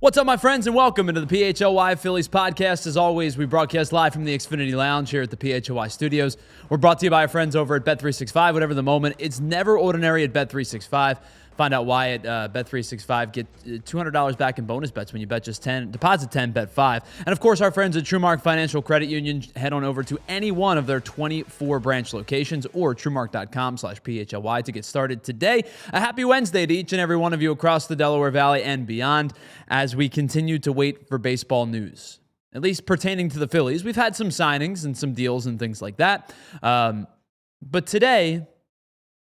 What's up, my friends, and welcome into the PHLY Phillies Podcast. As always, we broadcast live from the Xfinity Lounge here at the PHLY Studios. We're brought to you by our friends over at Bet365. Whatever the moment, it's never ordinary at Bet365. Find out why at Bet365. Get $200 back in bonus bets when you bet just 10. Deposit 10, bet 5. And, of course, our friends at TrueMark Financial Credit Union. Head on over to any one of their 24 branch locations or TrueMark.com/PHLY to get started today. A happy Wednesday to each and every one of you across the Delaware Valley and beyond as we continue to wait for baseball news, at least pertaining to the Phillies. We've had some signings and some deals and things like that. But today,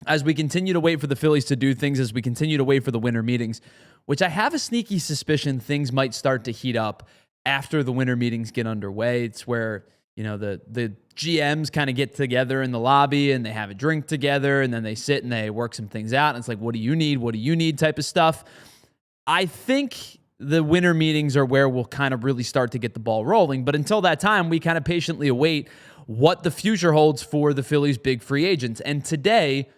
as we continue to wait for the Phillies to do things, as we continue to wait for the winter meetings, which I have a sneaky suspicion things might start to heat up after the winter meetings get underway. It's where, you know, the GMs kind of get together in the lobby and they have a drink together and then they sit and they work some things out. And it's like, what do you need? What do you need type of stuff. I think the winter meetings are where we'll kind of really start to get the ball rolling. But until that time, we kind of patiently await what the future holds for the Phillies' big free agents. And today,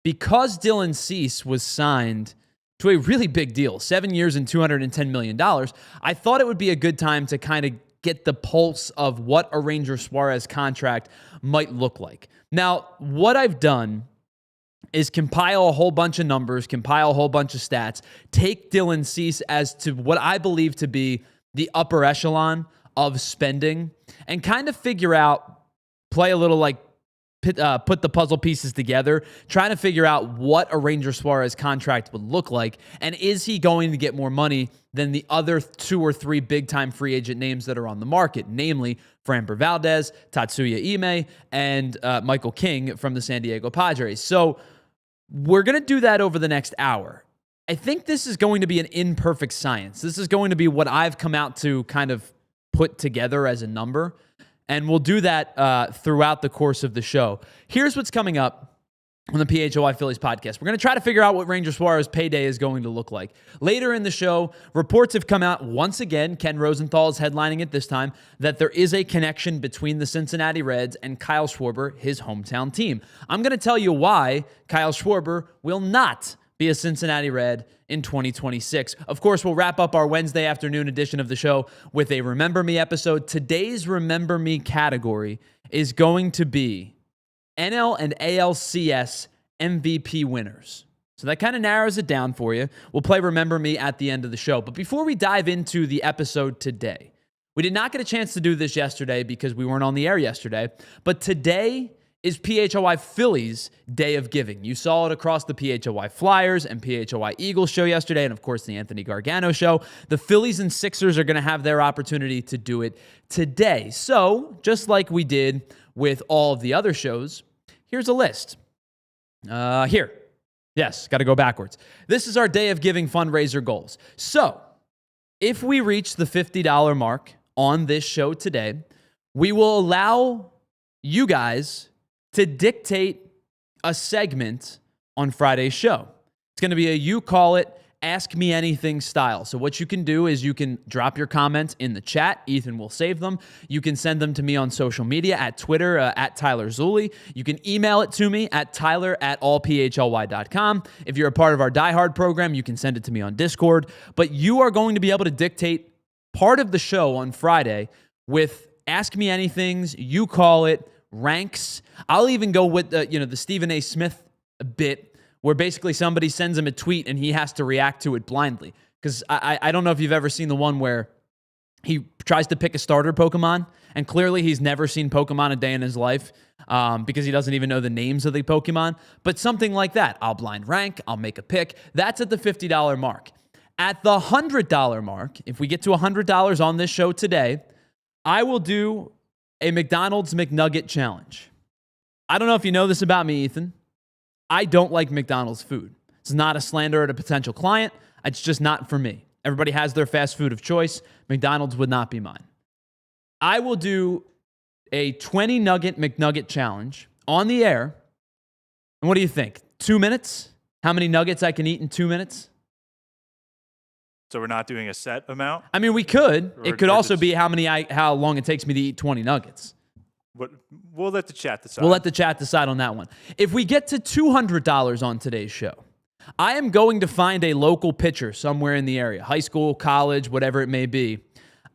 because Dylan Cease was signed to a really big deal, 7 years and $210 million, I thought it would be a good time to kind of get the pulse of what a Ranger Suárez contract might look like. Now, what I've done is compile a whole bunch of numbers, compile a whole bunch of stats, take Dylan Cease as to what I believe to be the upper echelon of spending, and kind of figure out, play a little like put the puzzle pieces together, trying to figure out what a Ranger Suárez contract would look like, and is he going to get more money than the other 2 or 3 big-time free agent names that are on the market, namely Framber Valdez, Tatsuya Imai, and Michael King from the San Diego Padres. So we're going to do that over the next hour. I think this is going to be an imperfect science. This is going to be what I've come out to kind of put together as a number. And we'll do that throughout the course of the show. Here's what's coming up on the PHLY Phillies podcast. We're going to try to figure out what Ranger Suárez payday is going to look like. Later in the show, reports have come out once again, Ken Rosenthal is headlining it this time, that there is a connection between the Cincinnati Reds and Kyle Schwarber, his hometown team. I'm going to tell you why Kyle Schwarber will not be a Cincinnati Red in 2026. Of course, we'll wrap up our Wednesday afternoon edition of the show with a Remember Me episode. Today's Remember Me category is going to be NL and ALCS MVP winners. So that kind of narrows it down for you. We'll play Remember Me at the end of the show. But before we dive into the episode today, we did not get a chance to do this yesterday because we weren't on the air yesterday, but today is PHLY Phillies Day of Giving. You saw it across the PHLY Flyers and PHLY Eagles show yesterday, and of course the Anthony Gargano show. The Phillies and Sixers are going to have their opportunity to do it today. So, just like we did with all of the other shows, here's a list. Here. Yes, got to go backwards. This is our Day of Giving fundraiser goals. So, if we reach the $50 mark on this show today, we will allow you guys to dictate a segment on Friday's show. It's going to be a you call it, ask me anything style. So what you can do is you can drop your comments in the chat. Ethan will save them. You can send them to me on social media at Twitter, at Tyler Zulli. You can email it to me at tyler@allphly.com. If you're a part of our Diehard program, you can send it to me on Discord. But you are going to be able to dictate part of the show on Friday with ask me anythings, you call it, ranks. I'll even go with the Stephen A. Smith bit where basically somebody sends him a tweet and he has to react to it blindly. Because I don't know if you've ever seen the one where he tries to pick a starter Pokemon and clearly he's never seen Pokemon a day in his life because he doesn't even know the names of the Pokemon. But something like that. I'll blind rank. I'll make a pick. That's at the $50 mark. At the $100 mark, if we get to $100 on this show today, I will do a McDonald's McNugget challenge. I don't know if you know this about me, Ethan. I don't like McDonald's food. It's not a slander at a potential client. It's just not for me. Everybody has their fast food of choice. McDonald's would not be mine. I will do a 20 nugget McNugget challenge on the air. And what do you think? 2 minutes? How many nuggets I can eat in 2 minutes? So we're not doing a set amount? I mean, we could. It could also be how long it takes me to eat 20 nuggets. We'll let the chat decide. We'll let the chat decide on that one. If we get to $200 on today's show, I am going to find a local pitcher somewhere in the area, high school, college, whatever it may be.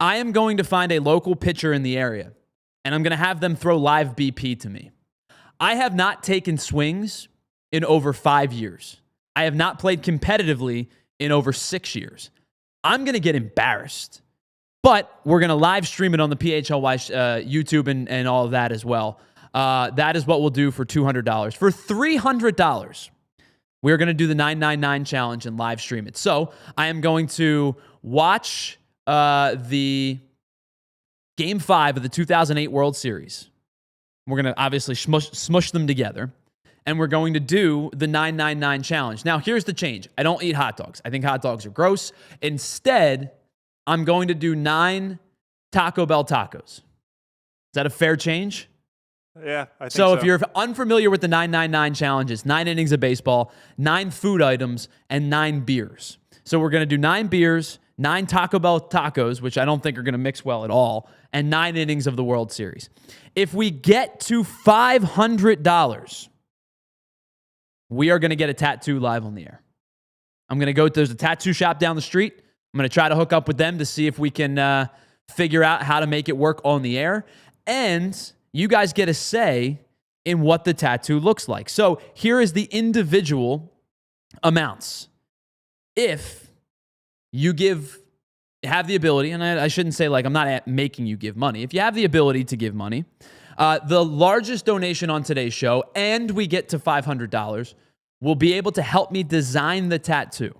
I am going to find a local pitcher in the area, and I'm going to have them throw live BP to me. I have not taken swings in over 5 years. I have not played competitively in over 6 years. I'm going to get embarrassed. But we're going to live stream it on the PHLY YouTube and all of that as well. That is what we'll do for $200. For $300, we're going to do the 999 challenge and live stream it. So I am going to watch the Game 5 of the 2008 World Series. We're going to obviously smush them together. And we're going to do the 999 challenge. Now, here's the change. I don't eat hot dogs. I think hot dogs are gross. Instead, I'm going to do 9 Taco Bell tacos. Is that a fair change? Yeah, I think so. If you're unfamiliar with the 999 challenges, 9 innings of baseball, 9 food items, and 9 beers. So we're going to do 9 beers, 9 Taco Bell tacos, which I don't think are going to mix well at all, and 9 innings of the World Series. If we get to $500, we are going to get a tattoo live on the air. I'm going to go, there's a tattoo shop down the street. I'm going to try to hook up with them to see if we can figure out how to make it work on the air. And you guys get a say in what the tattoo looks like. So here is the individual amounts. If you have the ability, and I shouldn't say like I'm not making you give money. If you have the ability to give money, the largest donation on today's show, and we get to $500, will be able to help me design the tattoo.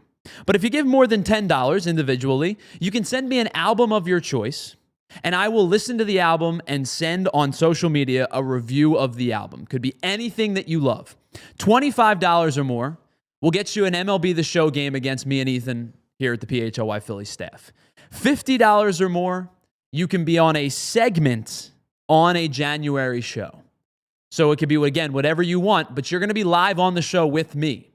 But if you give more than $10 individually, you can send me an album of your choice, and I will listen to the album and send on social media a review of the album. Could be anything that you love. $25 or more will get you an MLB The Show game against me and Ethan here at the PHLY Phillies staff. $50 or more, you can be on a segment on a January show. So it could be, again, whatever you want, but you're going to be live on the show with me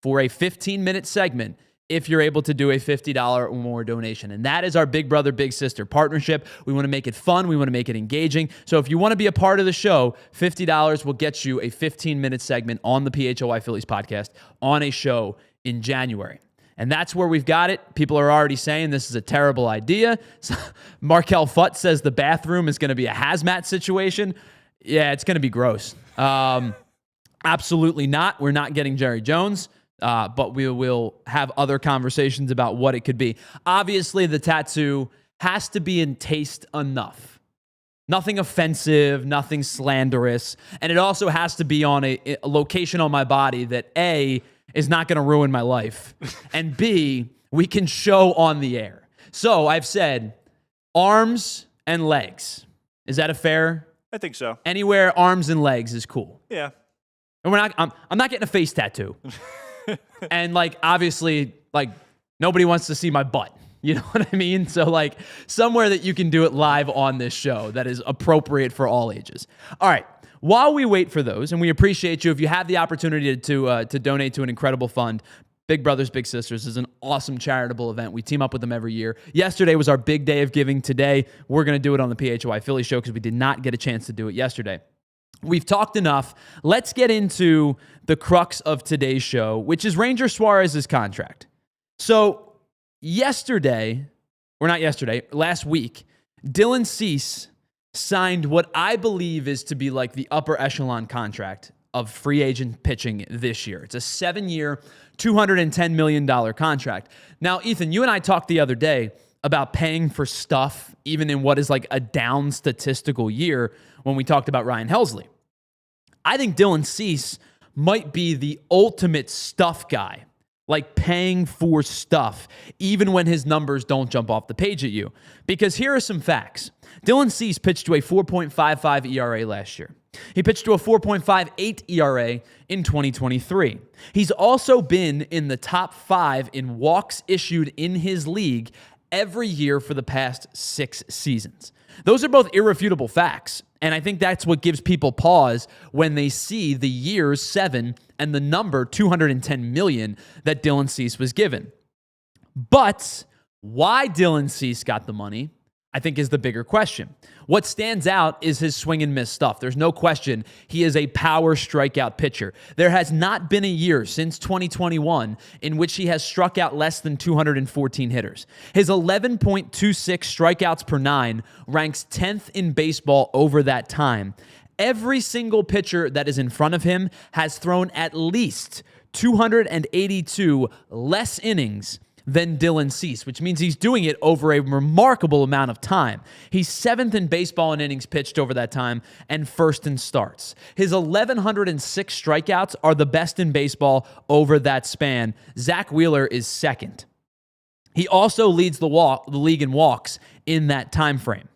for a 15-minute segment if you're able to do a $50 or more donation. And that is our Big Brother, Big Sister partnership. We want to make it fun. We want to make it engaging. So if you want to be a part of the show, $50 will get you a 15-minute segment on the PHLY Phillies podcast on a show in January. And that's where we've got it. People are already saying this is a terrible idea. So Markel Futt says the bathroom is going to be a hazmat situation. Yeah, it's going to be gross. Absolutely not. We're not getting Jerry Jones, but we will have other conversations about what it could be. Obviously, the tattoo has to be in taste enough. Nothing offensive, nothing slanderous. And it also has to be on a location on my body that, A, is not going to ruin my life, and B, we can show on the air. So I've said arms and legs. Is that a fair? I think so. Anywhere arms and legs is cool. Yeah. And I'm not getting a face tattoo. And obviously, nobody wants to see my butt. You know what I mean? So somewhere that you can do it live on this show that is appropriate for all ages. All right. While we wait for those, and we appreciate you, if you have the opportunity to donate to an incredible fund, Big Brothers Big Sisters is an awesome charitable event. We team up with them every year. Yesterday was our big day of giving. Today, we're going to do it on the PHLY Philly show because we did not get a chance to do it yesterday. We've talked enough. Let's get into the crux of today's show, which is Ranger Suárez's contract. So last week, Dylan Cease signed what I believe is to be the upper echelon contract of free agent pitching this year. It's a 7-year, $210 million contract. Now, Ethan, you and I talked the other day about paying for stuff, even in what is a down statistical year, when we talked about Ryan Helsley. I think Dylan Cease might be the ultimate stuff guy, paying for stuff, even when his numbers don't jump off the page at you. Because here are some facts. Dylan Cease pitched to a 4.55 ERA last year. He pitched to a 4.58 ERA in 2023. He's also been in the top 5 in walks issued in his league every year for the past 6 seasons. Those are both irrefutable facts, and I think that's what gives people pause when they see the years 7 and the number $210 million that Dylan Cease was given. But why Dylan Cease got the money, I think is the bigger question. What stands out is his swing and miss stuff. There's no question he is a power strikeout pitcher. There has not been a year since 2021 in which he has struck out less than 214 hitters. His 11.26 strikeouts per nine ranks 10th in baseball over that time. Every single pitcher that is in front of him has thrown at least 282 less innings than Dylan Cease, which means he's doing it over a remarkable amount of time. He's 7th in baseball in innings pitched over that time and 1st in starts. His 1,106 strikeouts are the best in baseball over that span. Zach Wheeler is 2nd. He also leads the league in walks in that time frame.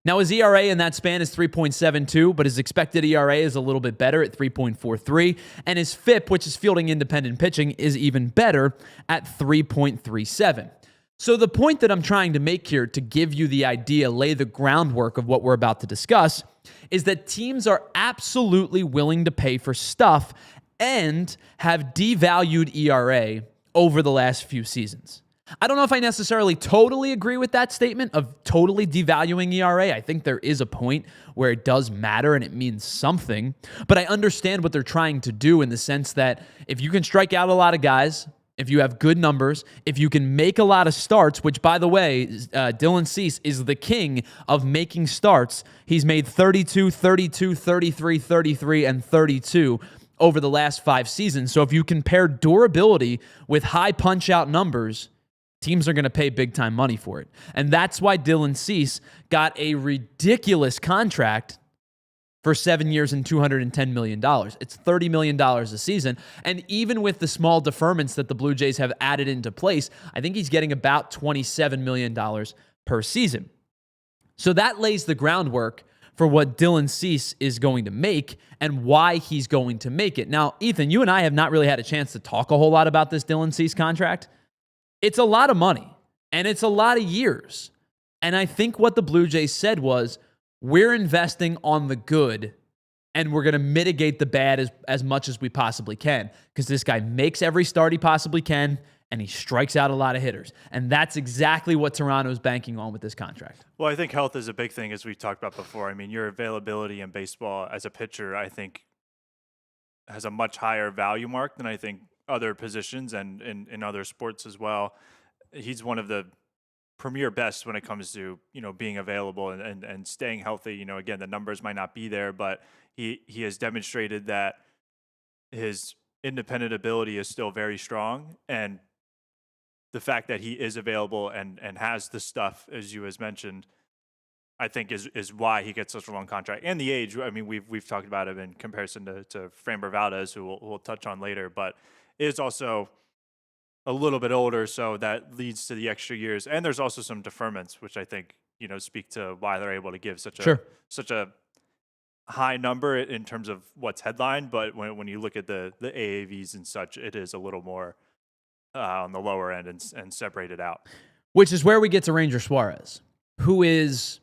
Now, his ERA in that span is 3.72, but his expected ERA is a little bit better at 3.43, and his FIP, which is fielding independent pitching, is even better at 3.37. So the point that I'm trying to make here to give you the idea, lay the groundwork of what we're about to discuss, is that teams are absolutely willing to pay for stuff and have devalued ERA over the last few seasons. I don't know if I necessarily totally agree with that statement of totally devaluing ERA. I think there is a point where it does matter and it means something. But I understand what they're trying to do in the sense that if you can strike out a lot of guys, if you have good numbers, if you can make a lot of starts, which, by the way, Dylan Cease is the king of making starts. He's made 32, 32, 33, 33, and 32 over the last 5 seasons. So if you compare durability with high punch-out numbers, teams are going to pay big-time money for it. And that's why Dylan Cease got a ridiculous contract for 7 years and $210 million. It's $30 million a season. And even with the small deferments that the Blue Jays have added into place, I think he's getting about $27 million per season. So that lays the groundwork for what Dylan Cease is going to make and why he's going to make it. Now, Ethan, you and I have not really had a chance to talk a whole lot about this Dylan Cease contract. It's a lot of money, and it's a lot of years. And I think what the Blue Jays said was, we're investing on the good, and we're going to mitigate the bad as much as we possibly can, because this guy makes every start he possibly can, and he strikes out a lot of hitters. And that's exactly what Toronto's banking on with this contract. Well, I think health is a big thing, as we've talked about before. I mean, your availability in baseball as a pitcher, I think, has a much higher value mark than I think other positions and in other sports as well. He's one of the premier best when it comes to, being available and staying healthy. Again, the numbers might not be there, but he has demonstrated that his independent ability is still very strong. And the fact that he is available and has the stuff, as you has mentioned, I think is why he gets such a long contract. And the age, I mean, we've talked about him in comparison to Framber Valdez, who we'll touch on later, but is also a little bit older, so that leads to the extra years. And there's also some deferments, which I think, speak to why they're able to give such a high number in terms of what's headlined. But when you look at the AAVs and such, it is a little more on the lower end and separated out. Which is where we get to Ranger Suárez, who is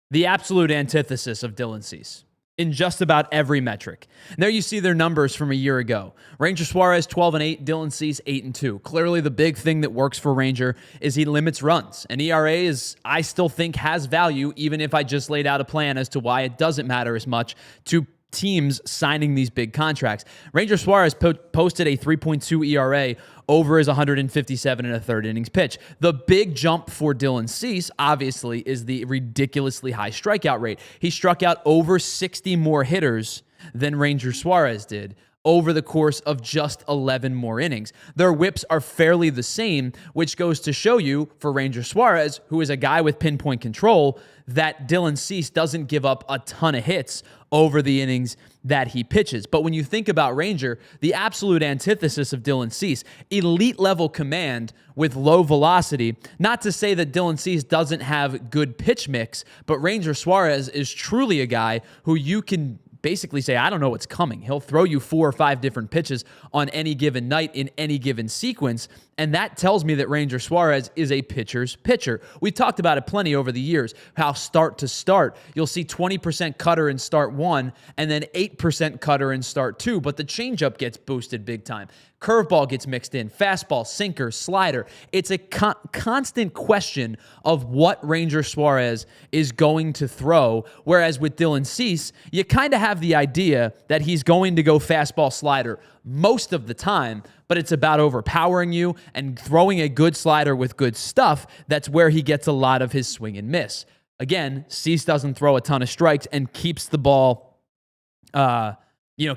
the absolute antithesis of Dylan Cease in just about every metric. And there you see their numbers from a year ago. Ranger Suárez 12-8, Dylan Cease 8-2. Clearly the big thing that works for Ranger is he limits runs. And ERA is, I still think, has value, even if I just laid out a plan as to why it doesn't matter as much to teams signing these big contracts. Ranger Suárez posted a 3.2 ERA over his 157 and a third innings pitch. The big jump for Dylan Cease, obviously, is the ridiculously high strikeout rate. He struck out over 60 more hitters than Ranger Suárez did over the course of just 11 more innings. Their whips are fairly the same, which goes to show you, for Ranger Suárez, who is a guy with pinpoint control, that Dylan Cease doesn't give up a ton of hits over the innings that he pitches. But when you think about Ranger, the absolute antithesis of Dylan Cease, elite level command with low velocity. Not to say that Dylan Cease doesn't have good pitch mix, but Ranger Suárez is truly a guy who you can basically say, I don't know what's coming. He'll throw you 4 or 5 different pitches on any given night in any given sequence, And that tells me that Ranger Suárez is a pitcher's pitcher. We talked about it plenty over the years, how start to start, you'll see 20% cutter in start 1 and then 8% cutter in start 2, but the changeup gets boosted big time. Curveball gets mixed in, fastball, sinker, slider. It's a constant question of what Ranger Suárez is going to throw, whereas with Dylan Cease, you kind of have the idea that he's going to go fastball, slider most of the time, but it's about overpowering you and throwing a good slider with good stuff. That's where he gets a lot of his swing and miss. Again, Cease doesn't throw a ton of strikes and keeps the ball,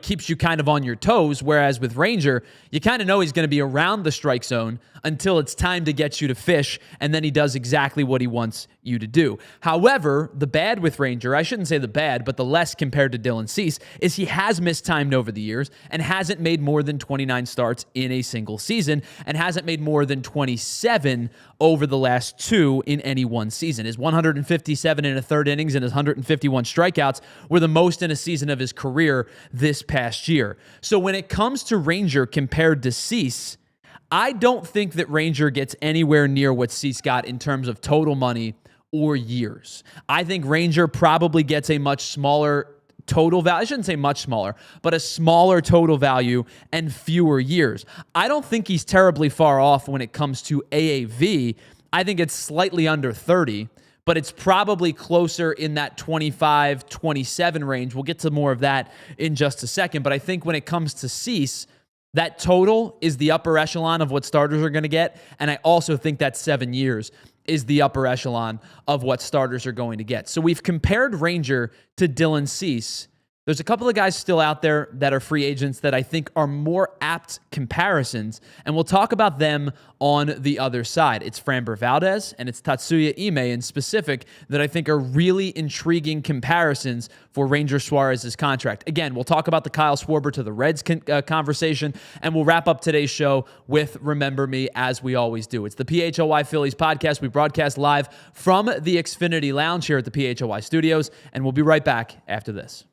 keeps you kind of on your toes, whereas with Ranger, you kind of know he's going to be around the strike zone until it's time to get you to fish, and then he does exactly what he wants you to do. However, the bad with Ranger, I shouldn't say the bad, but the less compared to Dylan Cease, is he has mistimed over the years and hasn't made more than 29 starts in a single season and hasn't made more than 27 over the last 2 in any one season. His 157 in a third innings and his 151 strikeouts were the most in a season of his career this past year. So when it comes to Ranger compared to Cease, I don't think that Ranger gets anywhere near what Cease got in terms of total money or years. I think Ranger probably gets a much smaller total value. I shouldn't say much smaller, but a smaller total value and fewer years. I don't think he's terribly far off when it comes to AAV. I think it's slightly under 30, but it's probably closer in that 25, 27 range. We'll get to more of that in just a second, but I think when it comes to Cease, that total is the upper echelon of what starters are going to get, and I also think that 7 years is the upper echelon of what starters are going to get. So we've compared Ranger to Dylan Cease. There's a couple of guys still out there that are free agents that I think are more apt comparisons, and we'll talk about them on the other side. It's Framber Valdez and it's Tatsuya Imai in specific that I think are really intriguing comparisons for Ranger Suárez's contract. Again, we'll talk about the Kyle Schwarber to the Reds conversation, and we'll wrap up today's show with Remember Me, as we always do. It's the PHLY Phillies Podcast. We broadcast live from the Xfinity Lounge here at the PHLY Studios, and we'll be right back after this.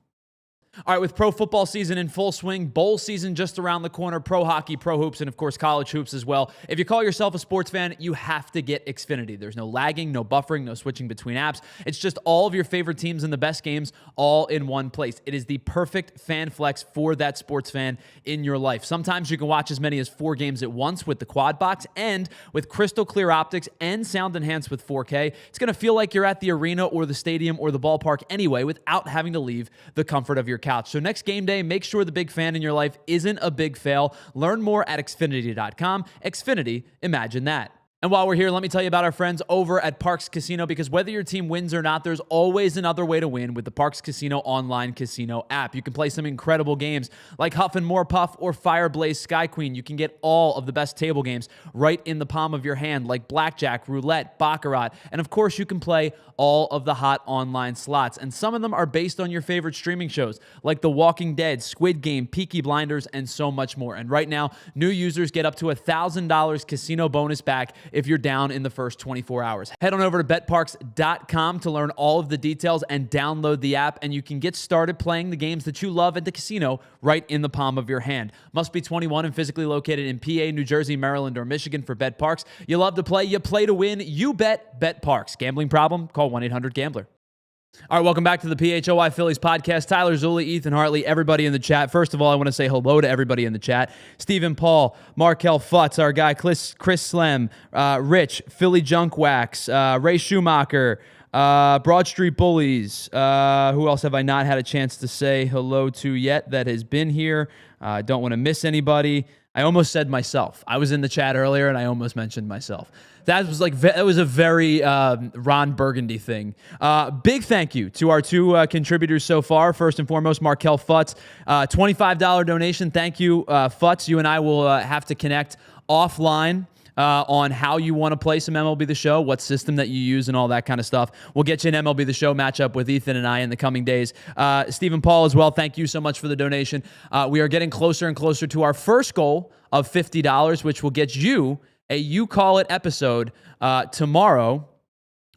All right, with pro football season in full swing, bowl season just around the corner, pro hockey, pro hoops, and of course college hoops as well. If you call yourself a sports fan, you have to get Xfinity. There's no lagging, no buffering, no switching between apps. It's just all of your favorite teams and the best games all in one place. It is the perfect fan flex for that sports fan in your life. Sometimes you can watch as many as 4 games at once with the quad box, and with crystal clear optics and sound enhanced with 4K, it's going to feel like you're at the arena or the stadium or the ballpark anyway without having to leave the comfort of your couch. So next game day, make sure the big fan in your life isn't a big fail. Learn more at Xfinity.com. Xfinity, imagine that. And while we're here, let me tell you about our friends over at Parx Casino, because whether your team wins or not, there's always another way to win with the Parx Casino online casino app. You can play some incredible games like Huff and More Puff or Fire Blaze Sky Queen. You can get all of the best table games right in the palm of your hand, like Blackjack, Roulette, Baccarat, and of course you can play all of the hot online slots. And some of them are based on your favorite streaming shows like The Walking Dead, Squid Game, Peaky Blinders, and so much more. And right now, new users get up to $1,000 casino bonus back if you're down in the first 24 hours. Head on over to betparx.com to learn all of the details and download the app, and you can get started playing the games that you love at the casino right in the palm of your hand. Must be 21 and physically located in PA, New Jersey, Maryland, or Michigan for BetParx. You love to play, you play to win, you bet BetParx. Gambling problem? Call 1-800-GAMBLER. All right, welcome back to the PHLY Phillies Podcast. Tyler Zulli, Ethan Hartley, everybody in the chat. First of all, I want to say hello to everybody in the chat. Stephen Paul, Markel Futz, our guy Chris Slem, Rich, Philly Junk Wax, Ray Schumacher, Broad Street Bullies. Who else have I not had a chance to say hello to yet that has been here? Don't want to miss anybody. I almost said myself. I was in the chat earlier and I almost mentioned myself. That was a very Ron Burgundy thing. Big thank you to our 2 contributors so far. First and foremost, Markel Futz, $25 donation. Thank you, Futz. You and I will have to connect offline on how you want to play some MLB The Show, what system that you use, and all that kind of stuff. We'll get you an MLB The Show matchup with Ethan and I in the coming days. Stephen Paul as well, thank you so much for the donation. We are getting closer and closer to our first goal of $50, which will get you a You Call It episode tomorrow,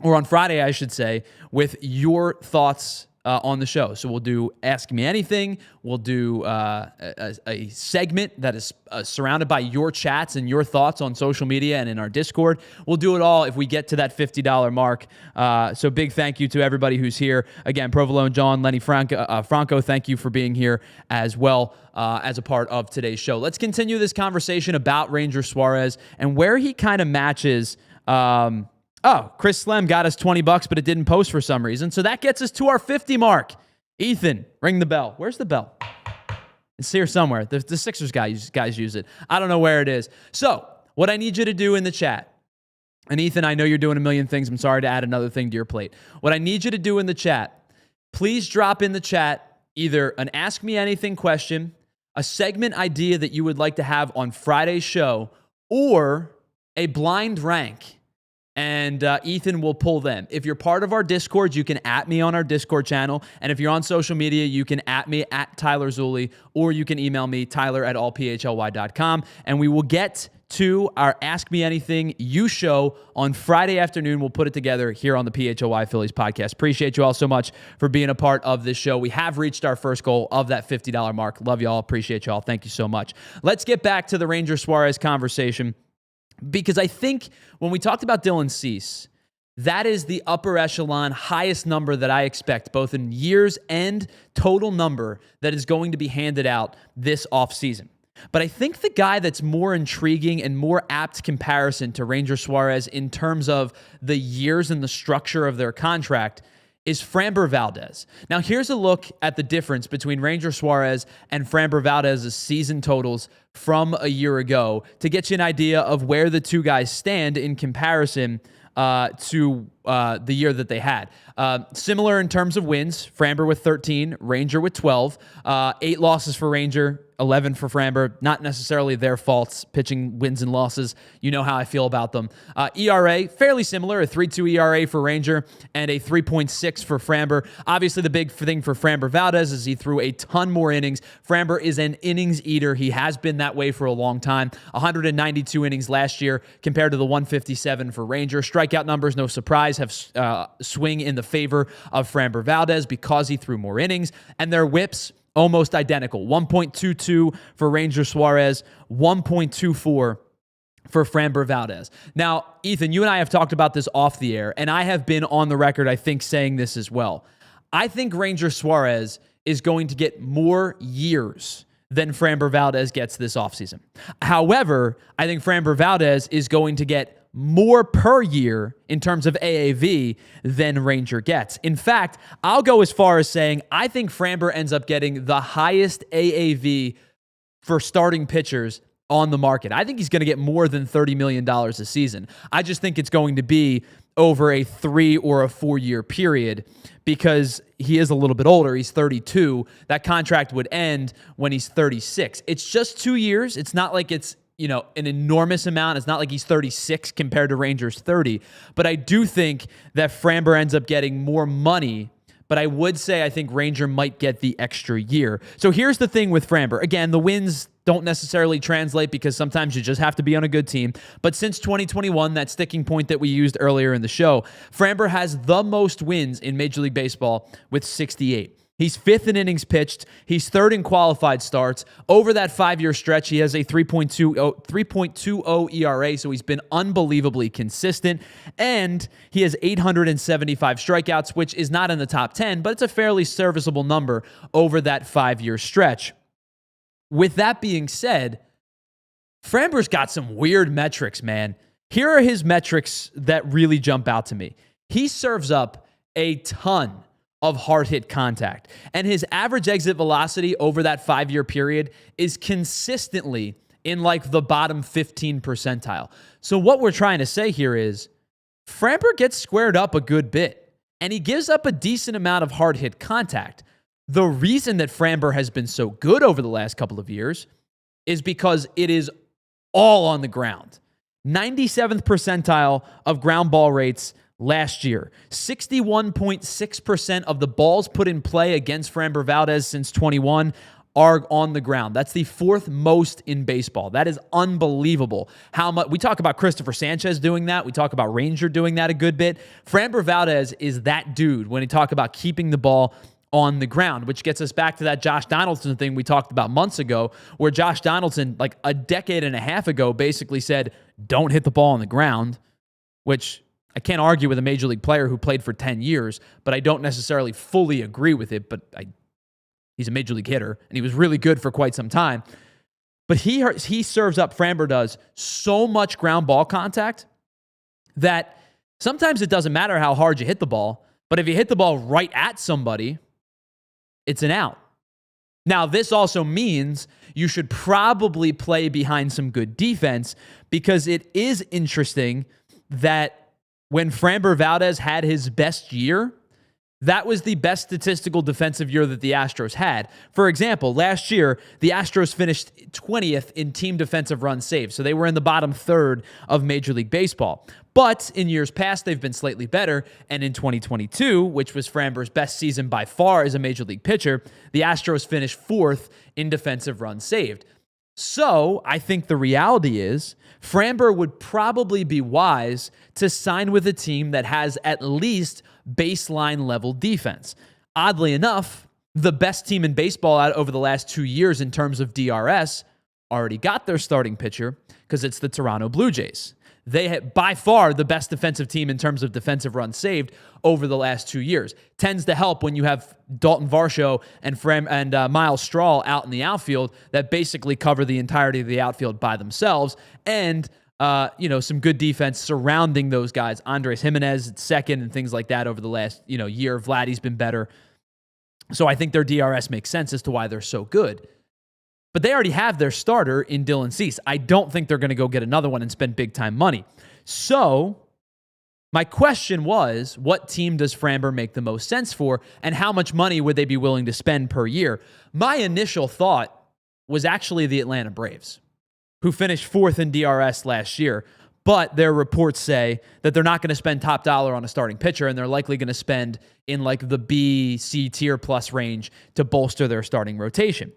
or on Friday, I should say, with your thoughts on the show. So we'll do Ask Me Anything. We'll do a segment that is surrounded by your chats and your thoughts on social media and in our Discord. We'll do it all if we get to that $50 mark. So big thank you to everybody who's here. Again, Provolone John, Lenny Franco, thank you for being here as well as a part of today's show. Let's continue this conversation about Ranger Suárez and where he kind of matches... Chris Slem got us $20, but it didn't post for some reason. So that gets us to our 50 mark. Ethan, ring the bell. Where's the bell? It's here somewhere. The Sixers guys use it. I don't know where it is. So what I need you to do in the chat, and Ethan, I know you're doing a million things. I'm sorry to add another thing to your plate. What I need you to do in the chat, please drop in the chat either an Ask Me Anything question, a segment idea that you would like to have on Friday's show, or a blind rank. And Ethan will pull them. If you're part of our Discord, you can @ me on our Discord channel. And if you're on social media, you can @ me @ Tyler Zulli, or you can email me, tyler@allphly.com. And we will get to our Ask Me Anything you show on Friday afternoon. We'll put it together here on the PHLY Phillies podcast. Appreciate you all so much for being a part of this show. We have reached our first goal of that $50 mark. Love you all. Appreciate you all. Thank you so much. Let's get back to the Ranger Suárez conversation. Because I think when we talked about Dylan Cease, that is the upper echelon, highest number that I expect, both in years and total number that is going to be handed out this offseason. But I think the guy that's more intriguing and more apt comparison to Ranger Suárez in terms of the years and the structure of their contract is Framber Valdez. Now, here's a look at the difference between Ranger Suárez and Framber Valdez's season totals from a year ago to get you an idea of where the two guys stand in comparison to the year that they had. Similar in terms of wins, Framber with 13, Ranger with 12, 8 losses for Ranger, 11 for Framber. Not necessarily their faults, pitching wins and losses. You know how I feel about them. ERA, fairly similar, a 3.2 ERA for Ranger and a 3.6 for Framber. Obviously, the big thing for Framber Valdez is he threw a ton more innings. Framber is an innings eater. He has been that way for a long time. 192 innings last year compared to the 157 for Ranger. Strikeout numbers, no surprise, have swing in the favor of Framber Valdez because he threw more innings. And their whips, almost identical. 1.22 for Ranger Suárez, 1.24 for Framber Valdez. Now, Ethan, you and I have talked about this off the air, and I have been on the record, I think, saying this as well. I think Ranger Suárez is going to get more years than Framber Valdez gets this offseason. However, I think Framber Valdez is going to get more per year in terms of AAV than Ranger gets. In fact, I'll go as far as saying I think Framber ends up getting the highest AAV for starting pitchers on the market. I think he's going to get more than $30 million a season. I just think it's going to be over a 3 or a 4 year period because he is a little bit older. He's 32. That contract would end when he's 36. It's just 2 years. It's not like it's an enormous amount. It's not like he's 36 compared to Ranger's 30. But I do think that Framber ends up getting more money. But I would say I think Ranger might get the extra year. So here's the thing with Framber. Again, the wins don't necessarily translate because sometimes you just have to be on a good team. But since 2021, that sticking point that we used earlier in the show, Framber has the most wins in Major League Baseball with 68. He's 5th in innings pitched. He's 3rd in qualified starts. Over that 5-year stretch, he has a 3.20 ERA, so he's been unbelievably consistent. And he has 875 strikeouts, which is not in the top 10, but it's a fairly serviceable number over that 5-year stretch. With that being said, Framber's got some weird metrics, man. Here are his metrics that really jump out to me. He serves up a ton of hard hit contact. And his average exit velocity over that 5-year period is consistently in like the bottom 15 percentile. So what we're trying to say here is Framber gets squared up a good bit and he gives up a decent amount of hard hit contact. The reason that Framber has been so good over the last couple of years is because it is all on the ground. 97th percentile of ground ball rates last year. 61.6% of the balls put in play against Framber Valdez since 21 are on the ground. That's the 4th most in baseball. That is unbelievable. How much we talk about Christopher Sanchez doing that. We talk about Ranger doing that a good bit. Framber Valdez is that dude when he talk about keeping the ball on the ground, which gets us back to that Josh Donaldson thing we talked about months ago, where Josh Donaldson, like a decade and a half ago, basically said, don't hit the ball on the ground, which I can't argue with a major league player who played for 10 years, but I don't necessarily fully agree with it, but he's a major league hitter, and he was really good for quite some time. But he serves up, Framber does, so much ground ball contact that sometimes it doesn't matter how hard you hit the ball, but if you hit the ball right at somebody, it's an out. Now, this also means you should probably play behind some good defense, because it is interesting that when Framber Valdez had his best year, that was the best statistical defensive year that the Astros had. For example, last year, the Astros finished 20th in team defensive runs saved, so they were in the bottom third of Major League Baseball. But in years past, they've been slightly better, and in 2022, which was Framber's best season by far as a Major League pitcher, the Astros finished 4th in defensive runs saved. So I think the reality is Framber would probably be wise to sign with a team that has at least baseline level defense. Oddly enough, the best team in baseball out over the last 2 years in terms of DRS already got their starting pitcher, because it's the Toronto Blue Jays. They had by far the best defensive team in terms of defensive runs saved over the last 2 years. Tends to help when you have Dalton Varsho and Miles Straw out in the outfield that basically cover the entirety of the outfield by themselves, and some good defense surrounding those guys. Andres Jimenez at second and things like that over the last year. Vladdy's been better. So I think their DRS makes sense as to why they're so good. But they already have their starter in Dylan Cease. I don't think they're going to go get another one and spend big-time money. So my question was, what team does Framber make the most sense for, and how much money would they be willing to spend per year? My initial thought was actually the Atlanta Braves, who finished 4th in DRS last year. But their reports say that they're not going to spend top dollar on a starting pitcher, and they're likely going to spend in like the B, C tier plus range to bolster their starting rotation.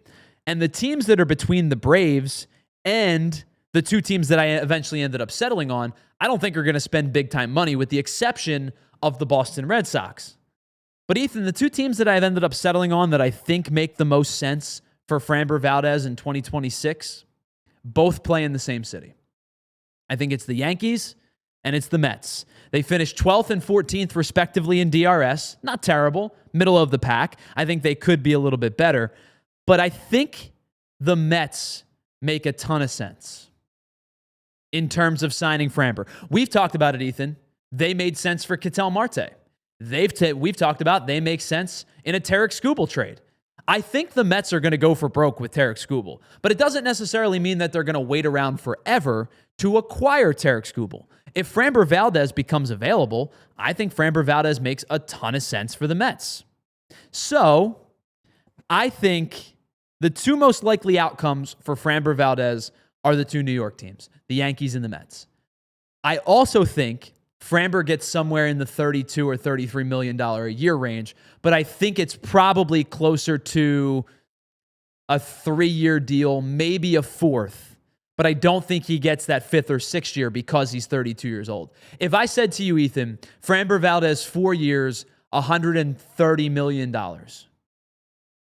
And the teams that are between the Braves and the 2 teams that I eventually ended up settling on, I don't think are going to spend big-time money, with the exception of the Boston Red Sox. But Ethan, the 2 teams that I've ended up settling on that I think make the most sense for Framber Valdez in 2026, both play in the same city. I think it's the Yankees and it's the Mets. They finished 12th and 14th respectively in DRS. Not terrible, middle of the pack. I think they could be a little bit better. But I think the Mets make a ton of sense in terms of signing Framber. We've talked about it, Ethan. They made sense for Ketel Marte. We've talked about they make sense in a Tarek Skubal trade. I think the Mets are going to go for broke with Tarek Skubal, but it doesn't necessarily mean that they're going to wait around forever to acquire Tarek Skubal. If Framber Valdez becomes available, I think Framber Valdez makes a ton of sense for the Mets. So I think the 2 most likely outcomes for Framber Valdez are the 2 New York teams, the Yankees and the Mets. I also think Framber gets somewhere in the $32 or $33 million a year range, but I think it's probably closer to a 3-year deal, maybe a 4th. But I don't think he gets that 5th or 6th year because he's 32 years old. If I said to you, Ethan, Framber Valdez, 4 years, $130 million.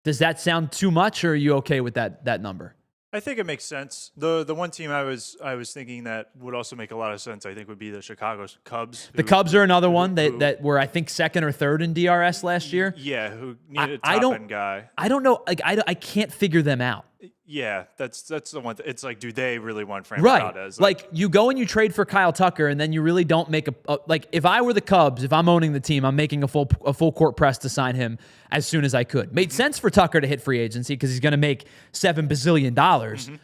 Does that sound too much, or are you okay with that number? I think it makes sense. The one team I was thinking that would also make a lot of sense, I think, would be the Chicago Cubs. The Cubs are another one that were, I think, 2nd or 3rd in DRS last year. Yeah, who needed a top-end guy. I don't know. Like, I can't figure them out. Yeah, that's the one. It's like, do they really want Framber Valdez? Like, you go and you trade for Kyle Tucker, and then you really don't make like, if I were the Cubs, if I'm owning the team, I'm making a full court press to sign him as soon as I could. Made sense for Tucker to hit free agency because he's going to make $7 bazillion.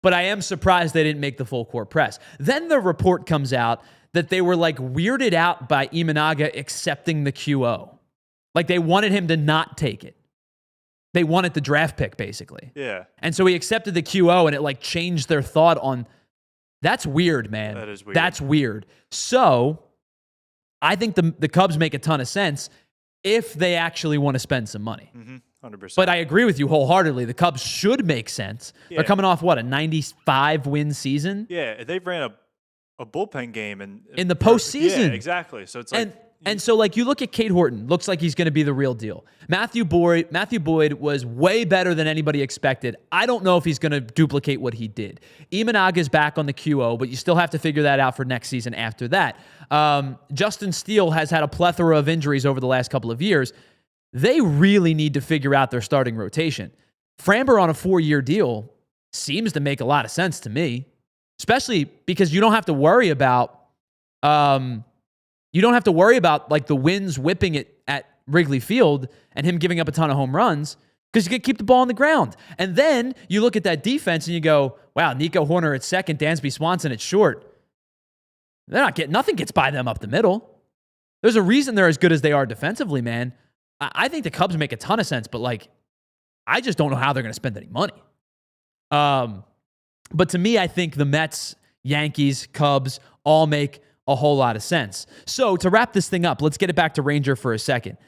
But I am surprised they didn't make the full court press. Then the report comes out that they were like weirded out by Imanaga accepting the QO. Like, they wanted him to not take it. They wanted the draft pick, basically. Yeah. And so he accepted the QO, and it like changed their thought on. That's weird, man. That is weird. That's weird. So I think the Cubs make a ton of sense if they actually want to spend some money. 100%. But I agree with you wholeheartedly. The Cubs should make sense. Yeah. They're coming off, what, a 95-win season? Yeah, they've ran a bullpen game in the postseason. Yeah, exactly. So it's like... And so, like, you look at Cade Horton, looks like he's going to be the real deal. Matthew Boyd was way better than anybody expected. I don't know if he's going to duplicate what he did. Imanaga's back on the QO, but you still have to figure that out for next season after that. Justin Steele has had a plethora of injuries over the last couple of years. They really need to figure out their starting rotation. Framber on a 4-year deal seems to make a lot of sense to me, especially because you don't have to worry about... like the winds whipping it at Wrigley Field and him giving up a ton of home runs because you can keep the ball on the ground. And then you look at that defense and you go, wow, Nico Horner at second, Dansby Swanson at short. Nothing gets by them up the middle. There's a reason they're as good as they are defensively, man. I think the Cubs make a ton of sense, but like, I just don't know how they're going to spend any money. But to me, I think the Mets, Yankees, Cubs all make a whole lot of sense. So to wrap this thing up, let's get it back to Ranger for a second.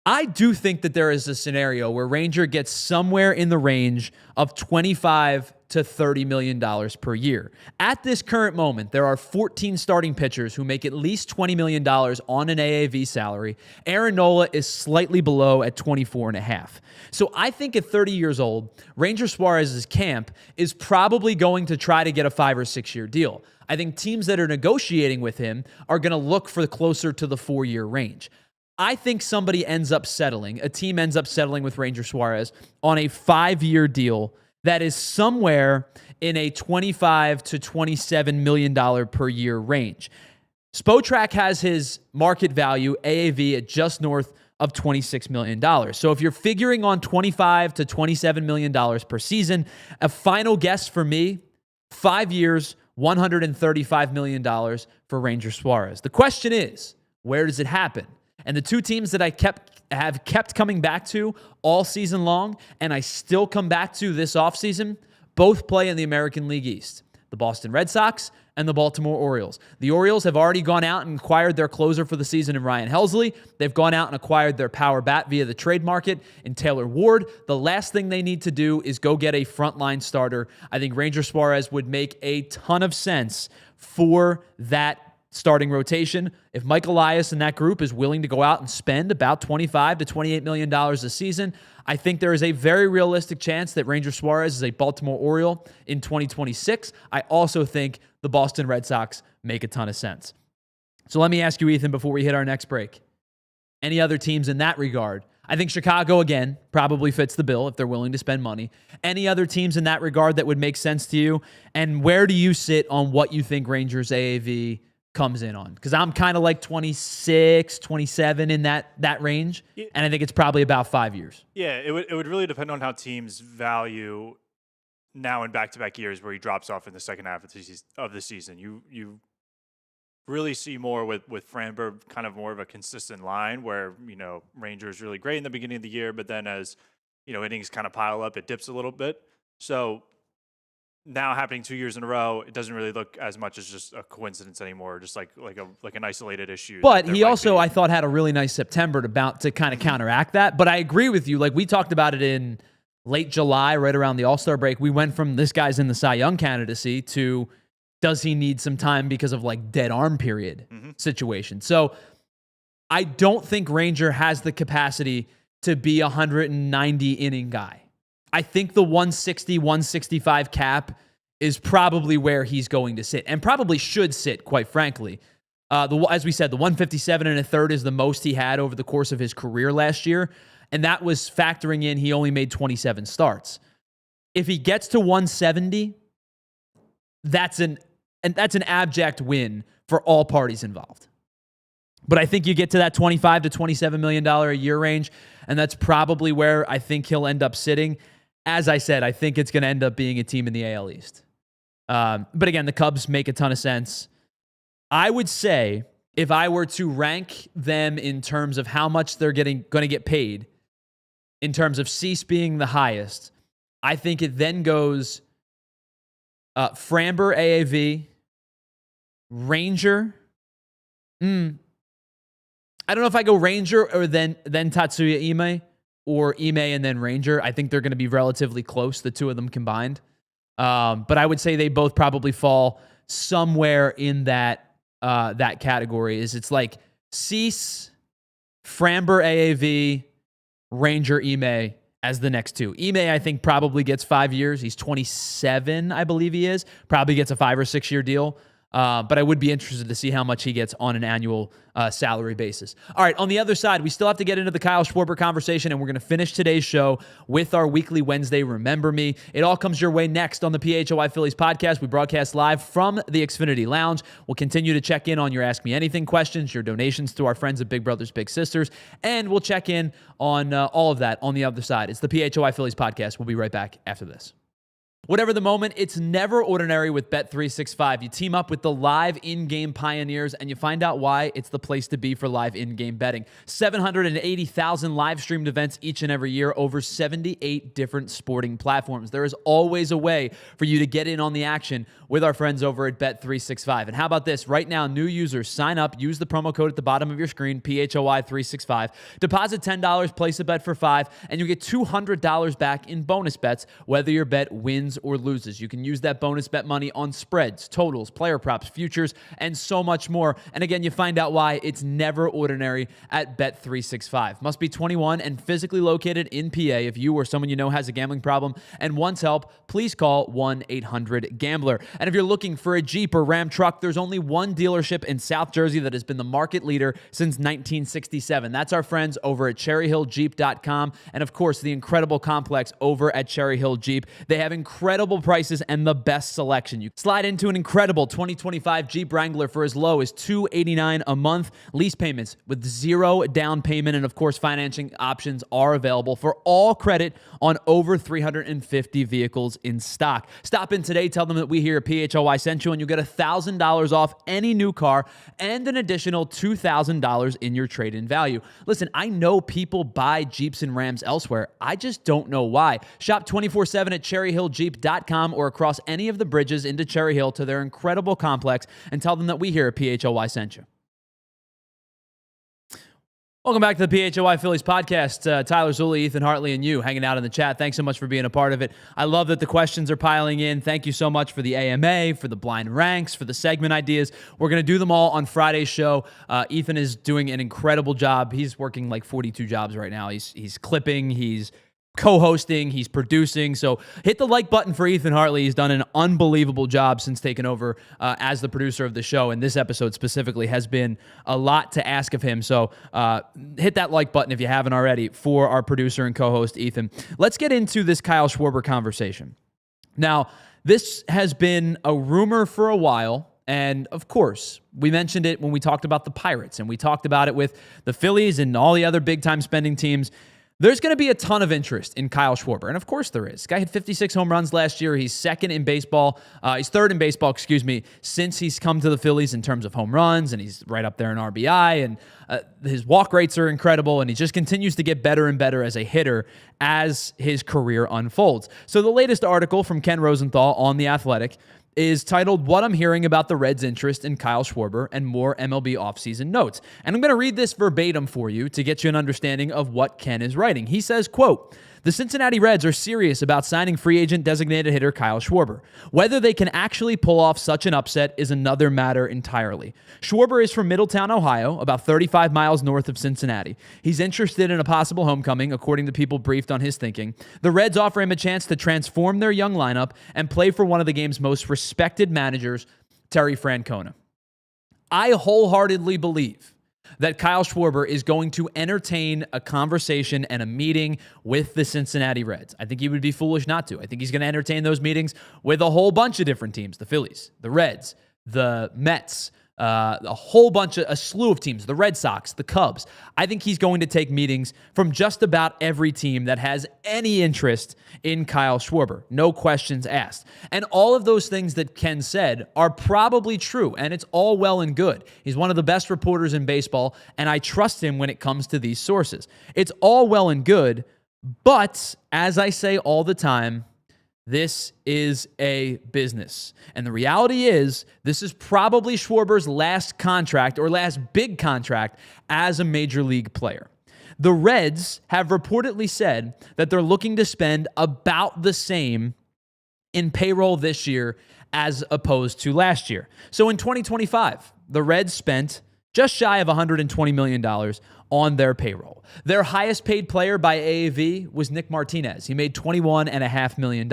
I do think that there is a scenario where Ranger gets somewhere in the range of $25 to $30 million per year. At this current moment, there are 14 starting pitchers who make at least $20 million on an AAV salary. Aaron Nola is slightly below at 24.5. So I think at 30 years old, Ranger Suárez's camp is probably going to try to get a 5 or 6 year deal. I think teams that are negotiating with him are going to look for closer to the 4-year range. I think a team ends up settling with Ranger Suárez on a 5-year deal that is somewhere in a $25 to $27 million per year range. Spotrac has his market value, AAV, at just north of $26 million. So if you're figuring on $25 to $27 million per season, a final guess for me, 5 years, $135 million for Ranger Suárez. The question is, where does it happen? And the two teams that I have kept coming back to all season long, and I still come back to this offseason, both play in the American League East. The Boston Red Sox and the Baltimore Orioles. The Orioles have already gone out and acquired their closer for the season in Ryan Helsley. They've gone out and acquired their power bat via the trade market in Taylor Ward. The last thing they need to do is go get a frontline starter. I think Ranger Suárez would make a ton of sense for that starting rotation. If Mike Elias and that group is willing to go out and spend about $25 to $28 million a season, I think there is a very realistic chance that Ranger Suárez is a Baltimore Oriole in 2026. I also think the Boston Red Sox make a ton of sense. So let me ask you, Ethan, before we hit our next break, any other teams in that regard? I think Chicago, again, probably fits the bill if they're willing to spend money. Any other teams in that regard that would make sense to you? And where do you sit on what you think Rangers AAV comes in on? Because I'm kind of like 26, 27 in that range, and I think it's probably about 5 years. Yeah, it would really depend on how teams value now in back-to-back years where he drops off in the second half of the season. You really see more with Framber, kind of more of a consistent line where, Ranger is really great in the beginning of the year, but then as, innings kind of pile up, it dips a little bit. So now happening 2 years in a row, it doesn't really look as much as just a coincidence anymore, just like an isolated issue. But he also, I thought, had a really nice September to kind of counteract that. But I agree with you. Like, we talked about it in late July, right around the All-Star break. We went from this guy's in the Cy Young candidacy to does he need some time because of like dead arm period situation. So I don't think Ranger has the capacity to be a 190 inning guy. I think the 160, 165 cap is probably where he's going to sit and probably should sit, quite frankly. As we said, the 157 and a third is the most he had over the course of his career last year. And that was factoring in he only made 27 starts. If he gets to 170, that's an abject win for all parties involved. But I think you get to that $25 to $27 million a year range, and that's probably where I think he'll end up sitting. As I said, I think it's going to end up being a team in the AL East. But again, the Cubs make a ton of sense. I would say if I were to rank them in terms of how much they're going to get paid, in terms of Cease being the highest, I think it then goes Framber AAV, Ranger. I don't know if I go Ranger or then Tatsuya Imai or Imai and then Ranger. I think they're going to be relatively close, the two of them combined. But I would say they both probably fall somewhere in that category. It's like Cease, Framber AAV, Ranger Imai as the next two. Imai, I think, probably gets 5 years. He's 27, I believe he is. Probably gets a 5 or 6 year deal. But I would be interested to see how much he gets on an annual salary basis. All right, on the other side, we still have to get into the Kyle Schwarber conversation, and we're going to finish today's show with our weekly Wednesday Remember Me. It all comes your way next on the PHLY Phillies podcast. We broadcast live from the Xfinity Lounge. We'll continue to check in on your Ask Me Anything questions, your donations to our friends at Big Brothers Big Sisters, and we'll check in on all of that on the other side. It's the PHLY Phillies podcast. We'll be right back after this. Whatever the moment, it's never ordinary with Bet365. You team up with the live in-game pioneers, and you find out why it's the place to be for live in-game betting. 780,000 live-streamed events each and every year, over 78 different sporting platforms. There is always a way for you to get in on the action with our friends over at Bet365. And how about this? Right now, new users sign up, use the promo code at the bottom of your screen, PHLY365, deposit $10, place a bet for $5, and you get $200 back in bonus bets, whether your bet wins or loses. You can use that bonus bet money on spreads, totals, player props, futures, and so much more. And again, you find out why it's never ordinary at Bet365. Must be 21 and physically located in PA. If you or someone you know has a gambling problem and wants help, please call 1-800-GAMBLER. And if you're looking for a Jeep or Ram truck, there's only one dealership in South Jersey that has been the market leader since 1967. That's our friends over at CherryHillJeep.com, and of course, the incredible complex over at Cherry Hill Jeep. They have incredible prices and the best selection. You slide into an incredible 2025 Jeep Wrangler for as low as $289 a month. Lease payments with zero down payment, and of course, financing options are available for all credit on over 350 vehicles in stock. Stop in today, tell them that we here at PHLY sent you, and you'll get $1,000 off any new car and an additional $2,000 in your trade-in value. Listen, I know people buy Jeeps and Rams elsewhere. I just don't know why. Shop 24/7 at CherryHillJeep.com or across any of the bridges into Cherry Hill to their incredible complex, and tell them that we here at PHLY sent you. Welcome back to the PHLY Phillies podcast. Tyler Zulli, Ethan Hartley, and you hanging out in the chat. Thanks so much for being a part of it. I love that the questions are piling in. Thank you so much for the AMA, for the blind ranks, for the segment ideas. We're going to do them all on Friday's show. Ethan is doing an incredible job. He's working like 42 jobs right now. He's clipping, he's co-hosting, he's producing. So hit the like button for Ethan Hartley. He's done an unbelievable job since taking over as the producer of the show. And this episode specifically has been a lot to ask of him. So hit that like button if you haven't already for our producer and co-host, Ethan. Let's get into this Kyle Schwarber conversation. Now, this has been a rumor for a while. And of course, we mentioned it when we talked about the Pirates, and we talked about it with the Phillies and all the other big-time spending teams. There's going to be a ton of interest in Kyle Schwarber, and of course there is. Guy had 56 home runs last year. He's second in baseball. He's third in baseball, since he's come to the Phillies in terms of home runs, and he's right up there in RBI, and his walk rates are incredible, and he just continues to get better and better as a hitter as his career unfolds. So the latest article from Ken Rosenthal on The Athletic is titled, "What I'm Hearing About the Reds' Interest in Kyle Schwarber and More MLB Offseason Notes." And I'm going to read this verbatim for you to get you an understanding of what Ken is writing. He says, quote, "The Cincinnati Reds are serious about signing free agent designated hitter Kyle Schwarber. Whether they can actually pull off such an upset is another matter entirely. Schwarber is from Middletown, Ohio, about 35 miles north of Cincinnati. He's interested in a possible homecoming, according to people briefed on his thinking. The Reds offer him a chance to transform their young lineup and play for one of the game's most respected managers, Terry Francona. I wholeheartedly believe that Kyle Schwarber is going to entertain a conversation and a meeting with the Cincinnati Reds. I think he would be foolish not to. I think he's going to entertain those meetings with a whole bunch of different teams, the Phillies, the Reds, the Mets, a slew of teams, the Red Sox, the Cubs. I think he's going to take meetings from just about every team that has any interest in Kyle Schwarber. No questions asked. And all of those things that Ken said are probably true, and it's all well and good. He's one of the best reporters in baseball, and I trust him when it comes to these sources. It's all well and good, but as I say all the time, this is a business. And the reality is, this is probably Schwarber's last contract or last big contract as a major league player. The Reds have reportedly said that they're looking to spend about the same in payroll this year as opposed to last year. So in 2025, the Reds spent just shy of $120 million on their payroll. Their highest paid player by AAV was Nick Martinez. He made $21.5 million.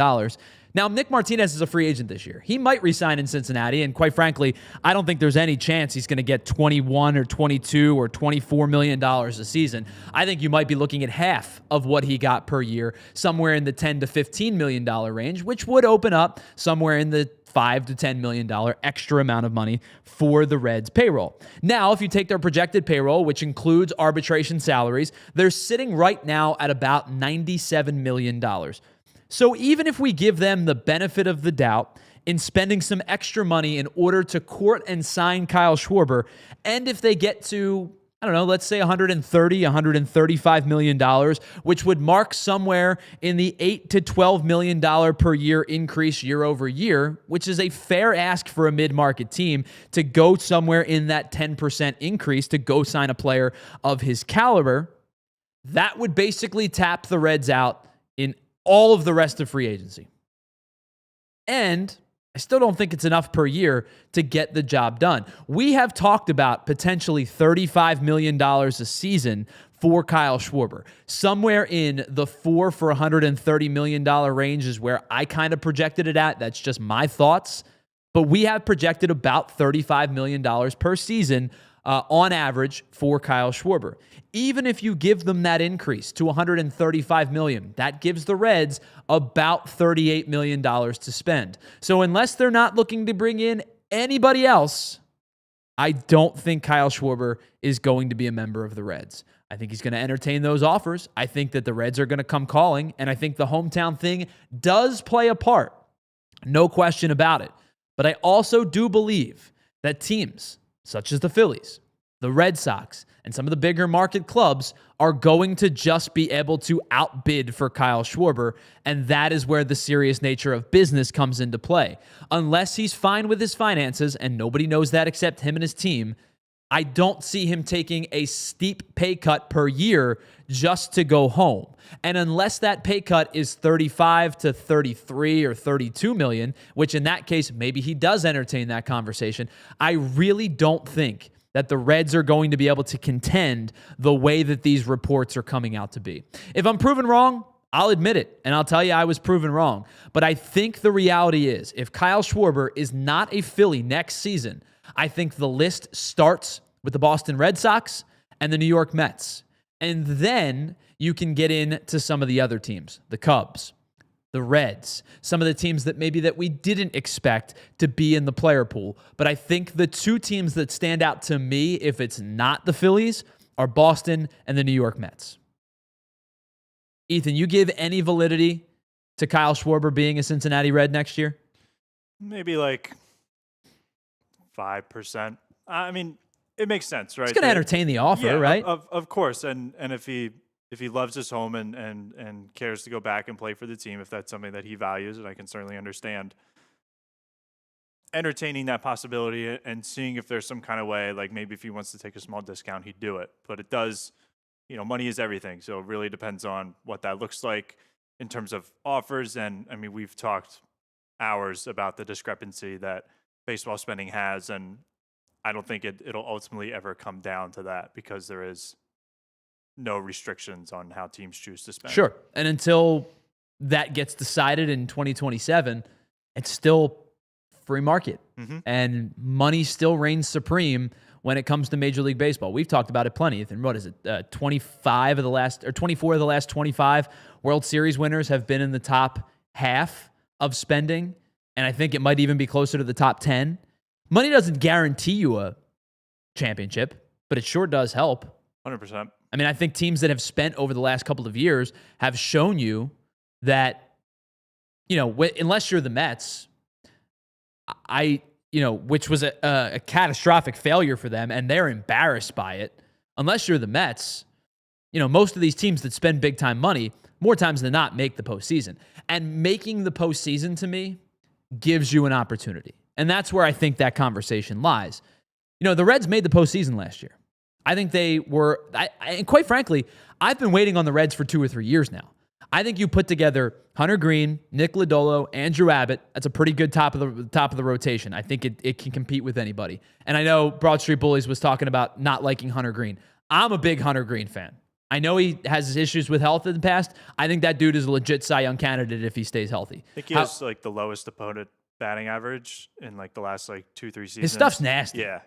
Now, Nick Martinez is a free agent this year. He might re-sign in Cincinnati, and quite frankly, I don't think there's any chance he's going to get $21 or $22 or $24 million a season. I think you might be looking at half of what he got per year, somewhere in the $10 to $15 million range, which would open up somewhere in the $5 to $10 million extra amount of money for the Reds payroll. Now, if you take their projected payroll, which includes arbitration salaries, they're sitting right now at about $97 million. So even if we give them the benefit of the doubt in spending some extra money in order to court and sign Kyle Schwarber, and if they get to, I don't know, let's say $130, $135 million, which would mark somewhere in the $8 to $12 million per year increase year over year, which is a fair ask for a mid-market team to go somewhere in that 10% increase to go sign a player of his caliber. That would basically tap the Reds out in all of the rest of free agency. And I still don't think it's enough per year to get the job done. We have talked about potentially $35 million a season for Kyle Schwarber. Somewhere in the $4 for $130 million range is where I kind of projected it at. That's just my thoughts. But we have projected about $35 million per season on average for Kyle Schwarber. Even if you give them that increase to $135 million, that gives the Reds about $38 million to spend. So unless they're not looking to bring in anybody else, I don't think Kyle Schwarber is going to be a member of the Reds. I think he's going to entertain those offers. I think that the Reds are going to come calling, and I think the hometown thing does play a part. No question about it. But I also do believe that teams such as the Phillies, the Red Sox, and some of the bigger market clubs are going to just be able to outbid for Kyle Schwarber, and that is where the serious nature of business comes into play. Unless he's fine with his finances, and nobody knows that except him and his team, I don't see him taking a steep pay cut per year just to go home. And unless that pay cut is 35 to 33 or 32 million, which in that case, maybe he does entertain that conversation, I really don't think that the Reds are going to be able to contend the way that these reports are coming out to be. If I'm proven wrong, I'll admit it, and I'll tell you I was proven wrong. But I think the reality is, if Kyle Schwarber is not a Philly next season, I think the list starts with the Boston Red Sox and the New York Mets. And then you can get into some of the other teams, the Cubs, the Reds, some of the teams that maybe that we didn't expect to be in the player pool. But I think the two teams that stand out to me, if it's not the Phillies, are Boston and the New York Mets. Ethan, you give any validity to Kyle Schwarber being a Cincinnati Red next year? Maybe like 5%. I mean, it makes sense, right? He's going to entertain the offer, right? Of course. And if he loves his home and cares to go back and play for the team, if that's something that he values, and I can certainly understand, entertaining that possibility and seeing if there's some kind of way, like maybe if he wants to take a small discount, he'd do it. But it does, money is everything. So it really depends on what that looks like in terms of offers. And I mean, we've talked hours about the discrepancy that baseball spending has, and I don't think it'll ultimately ever come down to that because there is no restrictions on how teams choose to spend. Sure. And until that gets decided in 2027, it's still free market. Mm-hmm. And money still reigns supreme when it comes to Major League Baseball. We've talked about it plenty. And what is it? 24 of the last 25 World Series winners have been in the top half of spending. And I think it might even be closer to the top 10. Money doesn't guarantee you a championship, but it sure does help. 100%. I mean, I think teams that have spent over the last couple of years have shown you that, unless you're the Mets, which was a catastrophic failure for them, and they're embarrassed by it. Unless you're the Mets, most of these teams that spend big time money, more times than not, make the postseason. And making the postseason, to me, gives you an opportunity. And that's where I think that conversation lies. The Reds made the postseason last year. I think they were, and quite frankly, I've been waiting on the Reds for 2 or 3 years now. I think you put together Hunter Green, Nick Lodolo, Andrew Abbott. That's a pretty good top of the rotation. I think it can compete with anybody. And I know Broad Street Bullies was talking about not liking Hunter Green. I'm a big Hunter Green fan. I know he has issues with health in the past. I think that dude is a legit Cy Young candidate if he stays healthy. I think he has like the lowest opponent batting average in like the last like 2-3 seasons. His stuff's nasty. Yeah.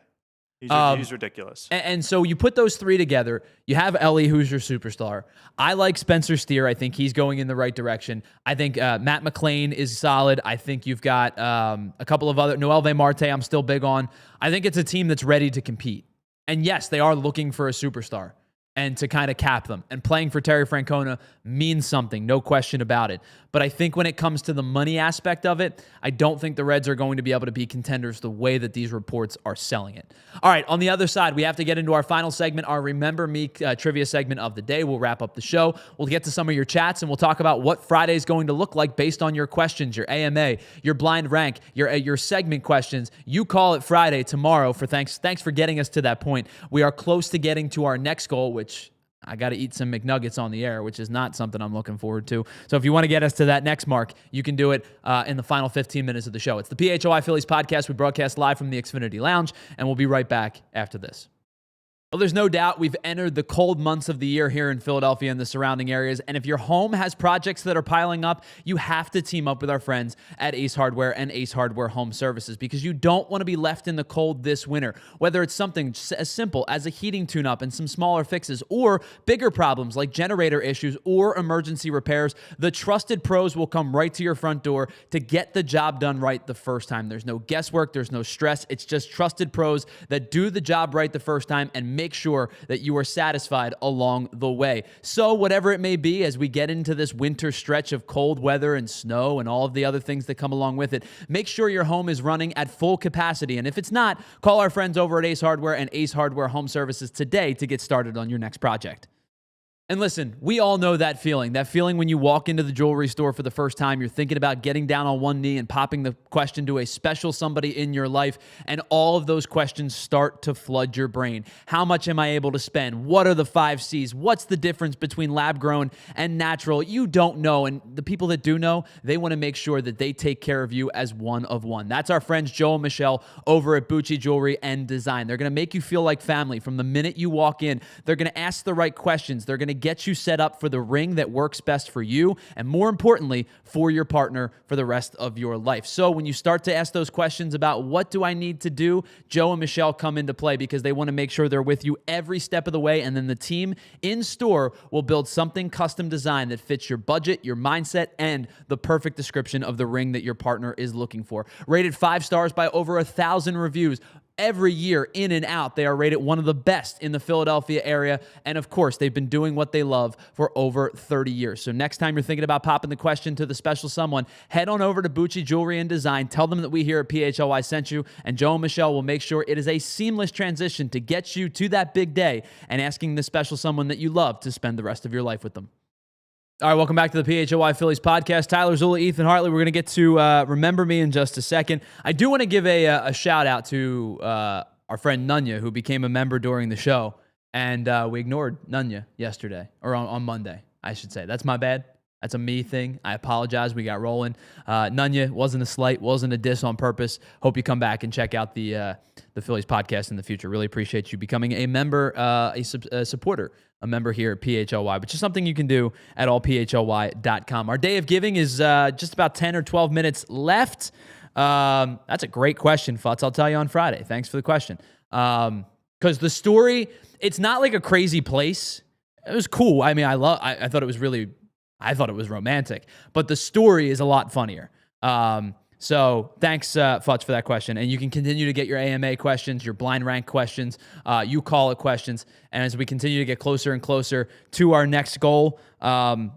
He's ridiculous. And so you put those three together. You have Ellie, who's your superstar. I like Spencer Steer. I think he's going in the right direction. I think Matt McClain is solid. I think you've got a couple of other... Noelve Marte, I'm still big on. I think it's a team that's ready to compete. And yes, they are looking for a superstar and to kind of cap them. And playing for Terry Francona means something, no question about it. But I think when it comes to the money aspect of it, I don't think the Reds are going to be able to be contenders the way that these reports are selling it. All right, on the other side, we have to get into our final segment, our Remember Me trivia segment of the day. We'll wrap up the show. We'll get to some of your chats, and we'll talk about what Friday is going to look like based on your questions, your AMA, your blind rank, your segment questions. You call it Friday tomorrow. Thanks for getting us to that point. We are close to getting to our next goal, which... I got to eat some McNuggets on the air, which is not something I'm looking forward to. So if you want to get us to that next mark, you can do it in the final 15 minutes of the show. It's the PHLY Phillies Podcast. We broadcast live from the Xfinity Lounge, and we'll be right back after this. Well, there's no doubt we've entered the cold months of the year here in Philadelphia and the surrounding areas. And if your home has projects that are piling up, you have to team up with our friends at Ace Hardware and Ace Hardware Home Services because you don't want to be left in the cold this winter. Whether it's something as simple as a heating tune-up and some smaller fixes or bigger problems like generator issues or emergency repairs, the trusted pros will come right to your front door to get the job done right the first time. There's no guesswork. There's no stress. It's just trusted pros that do the job right the first time and make sure that you are satisfied along the way. So whatever it may be, as we get into this winter stretch of cold weather and snow and all of the other things that come along with it, make sure your home is running at full capacity. And if it's not, call our friends over at Ace Hardware and Ace Hardware Home Services today to get started on your next project. And listen, we all know that feeling when you walk into the jewelry store for the first time, you're thinking about getting down on one knee and popping the question to a special somebody in your life, and all of those questions start to flood your brain. How much am I able to spend? What are the 5 C's? What's the difference between lab-grown and natural? You don't know, and the people that do know, they want to make sure that they take care of you as one of one. That's our friends Joe and Michelle over at Bucci Jewelry and Design. They're going to make you feel like family from the minute you walk in. They're going to ask the right questions. They're going to get you set up for the ring that works best for you, and more importantly, for your partner for the rest of your life. So when you start to ask those questions about what do I need to do, Joe and Michelle come into play because they want to make sure they're with you every step of the way, and then the team in store will build something custom designed that fits your budget, your mindset, and the perfect description of the ring that your partner is looking for. Rated 5 stars by over 1,000 reviews. Every year, in and out, they are rated one of the best in the Philadelphia area. And of course, they've been doing what they love for over 30 years. So next time you're thinking about popping the question to the special someone, head on over to Bucci Jewelry and Design. Tell them that we here at PHLY sent you, and Joe and Michelle will make sure it is a seamless transition to get you to that big day and asking the special someone that you love to spend the rest of your life with them. All right, welcome back to the PHLY Phillies Podcast. Tyler Zula, Ethan Hartley. We're going to get to Remember Me in just a second. I do want to give a shout-out to our friend Nunya, who became a member during the show, and we ignored Nunya yesterday, or on Monday, I should say. That's my bad. That's a me thing. I apologize. We got rolling. Nunya wasn't a slight, wasn't a diss on purpose. Hope you come back and check out the Phillies podcast in the future. Really appreciate you becoming a member, a supporter, a member here at PHLY, which is something you can do at allphly.com. Our day of giving is just about 10 or 12 minutes left. That's a great question, Futz. I'll tell you on Friday. Thanks for the question. Because the story, it's not like a crazy place. It was cool. I mean, I thought it was really... I thought it was romantic, but the story is a lot funnier. So thanks, Futz, for that question. And you can continue to get your AMA questions, your blind rank questions, you call it questions. And as we continue to get closer and closer to our next goal, man,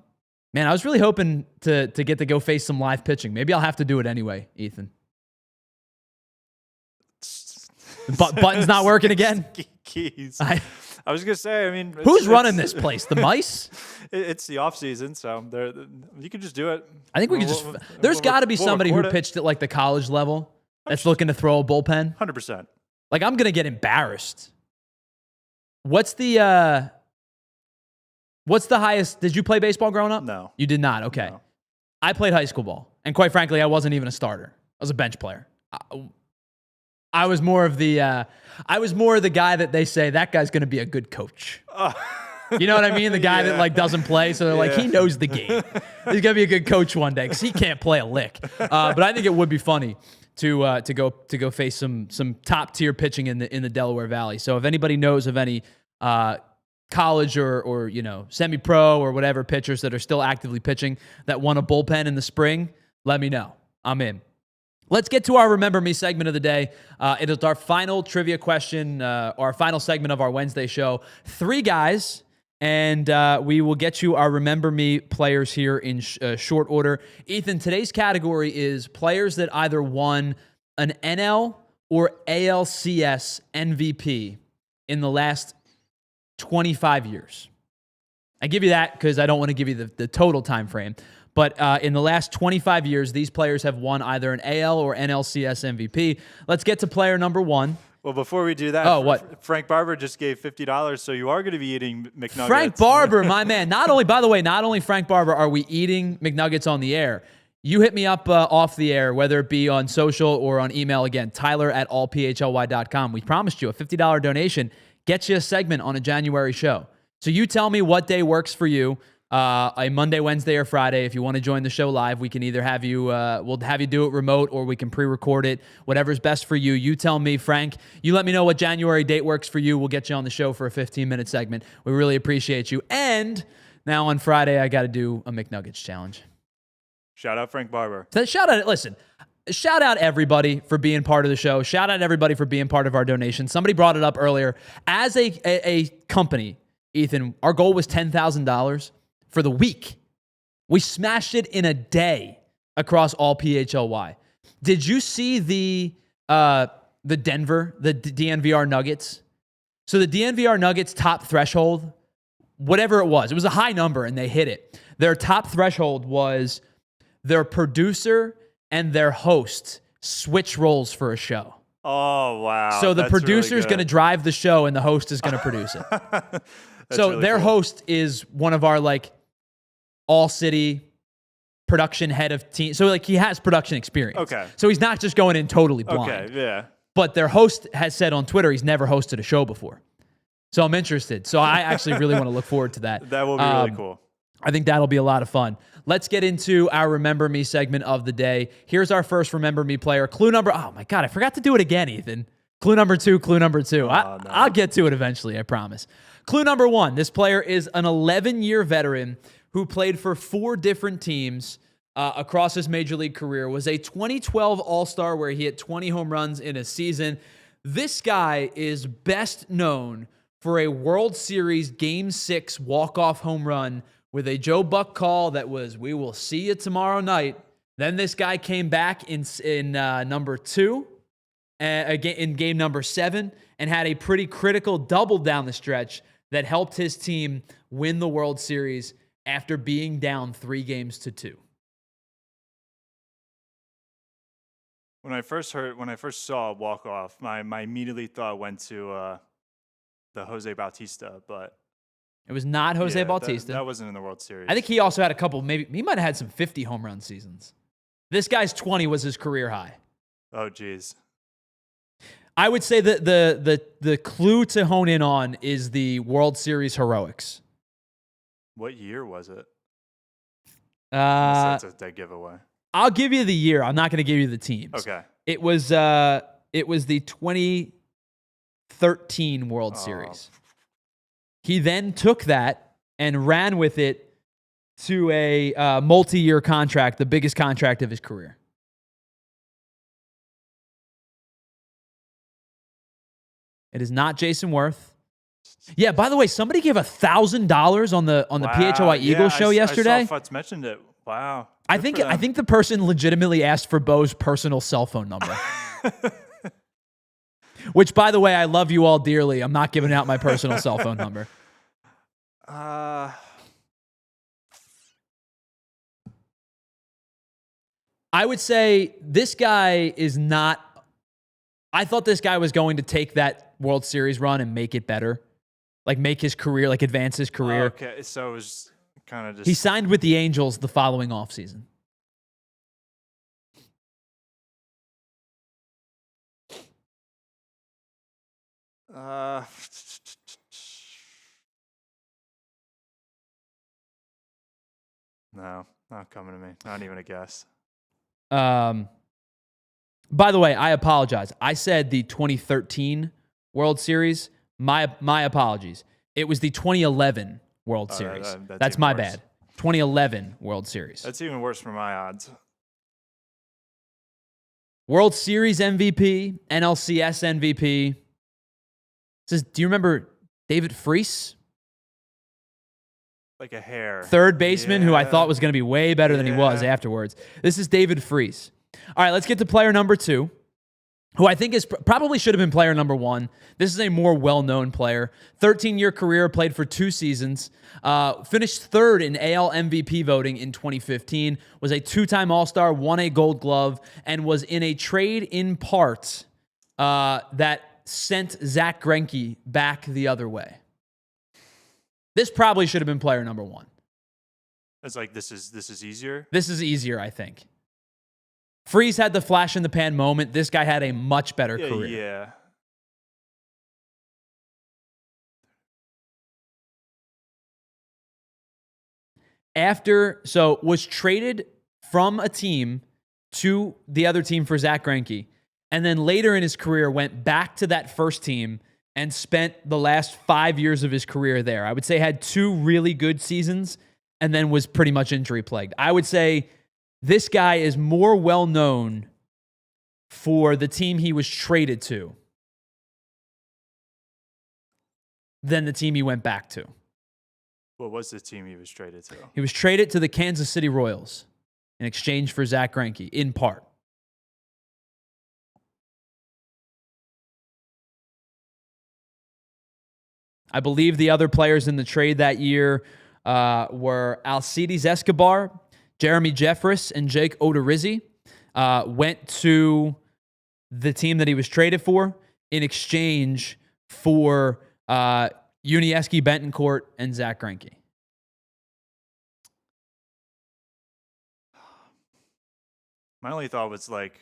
I was really hoping to get to go face some live pitching. Maybe I'll have to do it anyway, Ethan. Button's not working again? Keys. I was going to say, I mean... Who's running this place? The mice? It's the off season, so you can just do it. I think we could just... There's got to be somebody who pitched at like the college level that's looking to throw a bullpen. 100%. Like, I'm going to get embarrassed. What's the What's the highest? Did you play baseball growing up? No. You did not? Okay. No. I played high school ball. And quite frankly, I wasn't even a starter. I was a bench player. I was more of the guy that they say, that guy's going to be a good coach. You know what I mean? The guy that like doesn't play. So they're like, he knows the game. He's going to be a good coach one day because he can't play a lick. But I think it would be funny to go face some top tier pitching in the Delaware Valley. So if anybody knows of any college or you know, semi-pro or whatever pitchers that are still actively pitching that want a bullpen in the spring, let me know. I'm in. Let's get to our Remember Me segment of the day. It is our final trivia question, our final segment of our Wednesday show. 3 guys, and we will get you our Remember Me players here in short order. Ethan, today's category is players that either won an NL or ALCS MVP in the last 25 years. I give you that because I don't want to give you the total time frame. But in the last 25 years, these players have won either an AL or NLCS MVP. Let's get to player number 1. Well, before we do that, what? Frank Barber just gave $50, so you are going to be eating McNuggets. Frank Barber, my man. Not only Frank Barber are we eating McNuggets on the air. You hit me up off the air, whether it be on social or on email. Again, Tyler@allphly.com. We promised you a $50 donation. Get you a segment on a January show. So you tell me what day works for you. A Monday, Wednesday, or Friday. If you want to join the show live, we can either have you, we'll have you do it remote, or we can pre-record it. Whatever's best for you. You tell me, Frank. You let me know what January date works for you. We'll get you on the show for a 15-minute segment. We really appreciate you. And now on Friday, I got to do a McNuggets challenge. Shout out Frank Barber. So shout out everybody for being part of the show. Shout out everybody for being part of our donation. Somebody brought it up earlier. As a company, Ethan, our goal was $10,000 for the week. We smashed it in a day across all PHLY. Did you see the DNVR Nuggets? So the DNVR Nuggets top threshold, whatever it was a high number and they hit it. Their top threshold was their producer and their host switch roles for a show. Oh, wow. So the producer is really going to drive the show and the host is going to produce it. So really their cool. host is one of our like all-city production head of team. So like he has production experience. Okay. So he's not just going in totally blind. Okay, yeah. But their host has said on Twitter he's never hosted a show before. So I'm interested. So I actually really want to look forward to that. That will be really cool. I think that'll be a lot of fun. Let's get into our Remember Me segment of the day. Here's our first Remember Me player. Clue number, oh my God, I forgot to do it again, Ethan. Clue number two. I'll get to it eventually, I promise. Clue number 1, this player is an 11-year veteran who played for 4 different teams across his Major League career, was a 2012 All-Star where he hit 20 home runs in a season. This guy is best known for a World Series Game 6 walk-off home run with a Joe Buck call that was, "We will see you tomorrow night." Then this guy came back in number 2, in game number 7, and had a pretty critical double down the stretch that helped his team win the World Series after being down 3-2. When I first saw walk off, my immediately thought went to the Jose Bautista, but it was not Jose Bautista. That wasn't in the World Series. I think he also had a couple. Maybe he might have had some 50 home run seasons. This guy's 20 was his career high. Oh, geez. I would say that the clue to hone in on is the World Series heroics. What year was it? That's a dead giveaway. I'll give you the year. I'm not going to give you the teams. Okay. It was the 2013 World Series. He then took that and ran with it to a multi-year contract, the biggest contract of his career. It is not Jason Worth. Yeah, by the way, somebody gave $1,000 on the PHLY Eagles show yesterday. I saw Futz mentioned it. Wow. I think the person legitimately asked for Bo's personal cell phone number. Which, by the way, I love you all dearly. I'm not giving out my personal cell phone number. I would say this guy is not... I thought this guy was going to take that World Series run and make it better. like make his career, like advance his career. Okay, so it was kind of just... He signed with the Angels the following offseason. No, not coming to me. Not even a guess. By the way, I apologize. I said the 2013 World Series. My apologies. It was the 2011 World Series. That's my bad. 2011 World Series. That's even worse for my odds. World Series MVP, NLCS MVP. Do you remember David Freese? Like a hair. Third baseman who I thought was going to be way better than he was afterwards. This is David Freese. All right, let's get to player number 2, who I think is probably should have been player number 1. This is a more well-known player. 13-year career, played for 2 seasons. Finished 3rd in AL MVP voting in 2015. Was a 2-time All-Star, won a Gold Glove, and was in a trade in part that sent Zach Greinke back the other way. This probably should have been player number 1. It's like this is easier. This is easier, I think. Freese had the flash in the pan moment. This guy had a much better career. Yeah. Was traded from a team to the other team for Zach Greinke, and then later in his career went back to that first team and spent the last 5 years of his career there. I would say had 2 really good seasons and then was pretty much injury plagued. I would say this guy is more well known for the team he was traded to than the team he went back to. What was the team he was traded to? He was traded to the Kansas City Royals in exchange for Zach Greinke, in part. I believe the other players in the trade that year were Alcides Escobar, Jeremy Jeffress, and Jake Odorizzi. Went to the team that he was traded for in exchange for Unieski Bentoncourt and Zach Greinke. My only thought was like...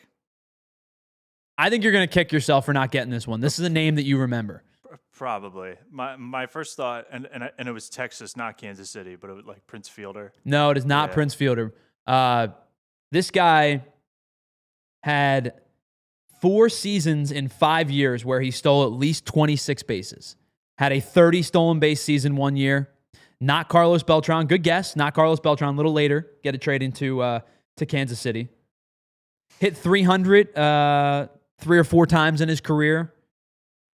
I think you're going to kick yourself for not getting this one. This is a name that you remember. Probably. My first thought, and it was Texas, not Kansas City, but it was like Prince Fielder. No, it is not Prince Fielder. This guy had 4 seasons in 5 years where he stole at least 26 bases. Had a 30 stolen base season 1 year. Not Carlos Beltran. Good guess. Not Carlos Beltran. A little later, get a trade into to Kansas City. Hit 300 3 or 4 times in his career.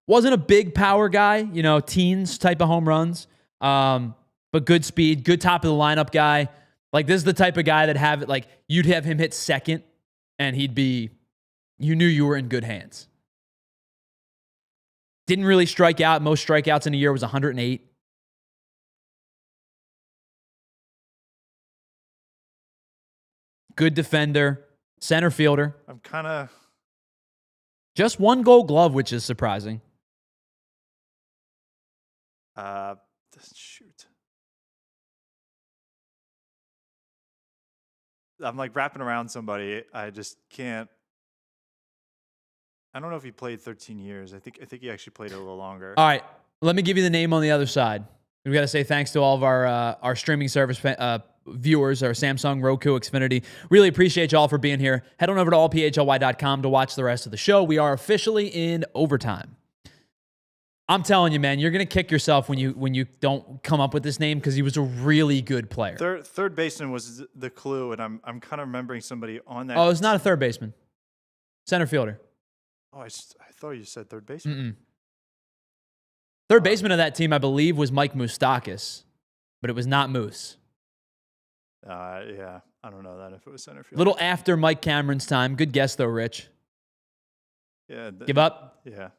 Wasn't a big power guy, teens type of home runs, but good speed, good top of the lineup guy. Like, this is the type of guy that you'd have him hit second and you knew you were in good hands. Didn't really strike out. Most strikeouts in a year was 108. Good defender, center fielder. I'm kind of... Just 1 Gold Glove, which is surprising. Shoot. I'm like wrapping around somebody. I just can't. I don't know if he played 13 years. I think he actually played a little longer. All right. Let me give you the name on the other side. We've got to say thanks to all of our streaming service viewers, our Samsung, Roku, Xfinity. Really appreciate y'all for being here. Head on over to allphly.com to watch the rest of the show. We are officially in overtime. I'm telling you, man, you're gonna kick yourself when you don't come up with this name because he was a really good player. Third baseman was the clue, and I'm kind of remembering somebody on that. Oh, it's not a third baseman. Center fielder. Oh, I thought you said third baseman. Third baseman of that team, I believe, was Mike Moustakas, but it was not Moose. Yeah, I don't know that if it was center fielder. Little after Mike Cameron's time. Good guess though, Rich. Yeah. Give up? Yeah.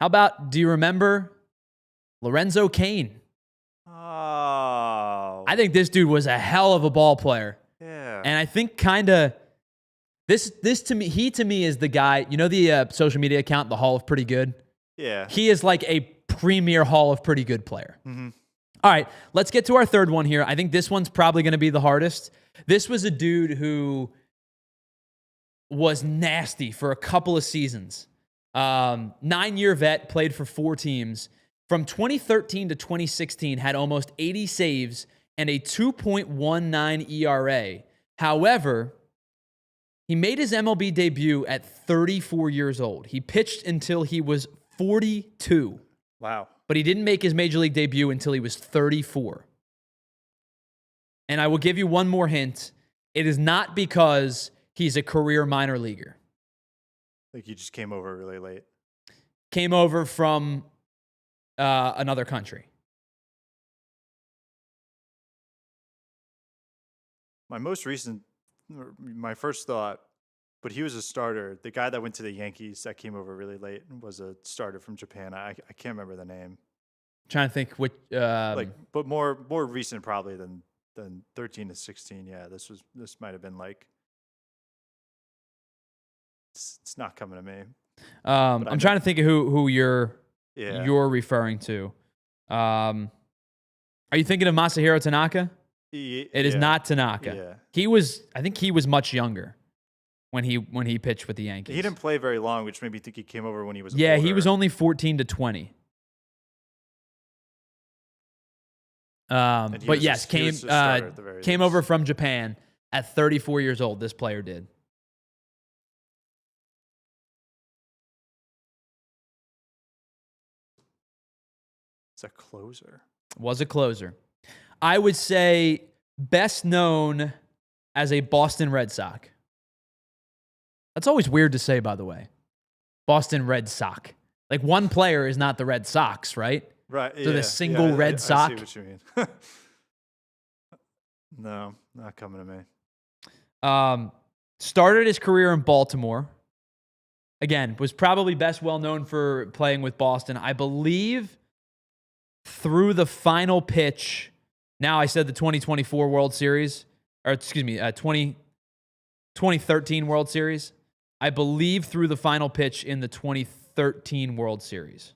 How about, do you remember Lorenzo Cain? Oh. I think this dude was a hell of a ball player. Yeah. And I think this to me is the guy, the social media account, the Hall of Pretty Good? Yeah. He is like a premier Hall of Pretty Good player. Mm-hmm. All right, let's get to our third one here. I think this one's probably going to be the hardest. This was a dude who was nasty for a couple of seasons. 9-year vet, played for 4 teams. From 2013 to 2016, had almost 80 saves and a 2.19 ERA. However, he made his MLB debut at 34 years old. He pitched until he was 42. Wow. But he didn't make his major league debut until he was 34. And I will give you one more hint. It is not because he's a career minor leaguer. Like he just came over really late. Came over from another country. My first thought, but he was a starter. The guy that went to the Yankees that came over really late was a starter from Japan. I can't remember the name. Trying to think which but more recent probably than 13 to 16. Yeah, this might have been like it's not coming to me. I'm trying to think of who you're referring to. Are you thinking of Masahiro Tanaka? It is not Tanaka. Yeah. I think he was much younger when he pitched with the Yankees. He didn't play very long, which made me think he came over when he was older. He was only 14 to 20. But yes, came over from Japan at 34 years old. This player did. It's a closer. Was a closer. I would say best known as a Boston Red Sox. That's always weird to say, by the way. Boston Red Sox. Like one player is not the Red Sox, right? Right. So the single Red Sox. I see what you mean. No, not coming to me. Started his career in Baltimore. Again, was probably best well known for playing with Boston. I believe through the final pitch. Now I said the 2024 World Series, or excuse me, 2013 World Series. I believe through the final pitch in the 2013 World Series.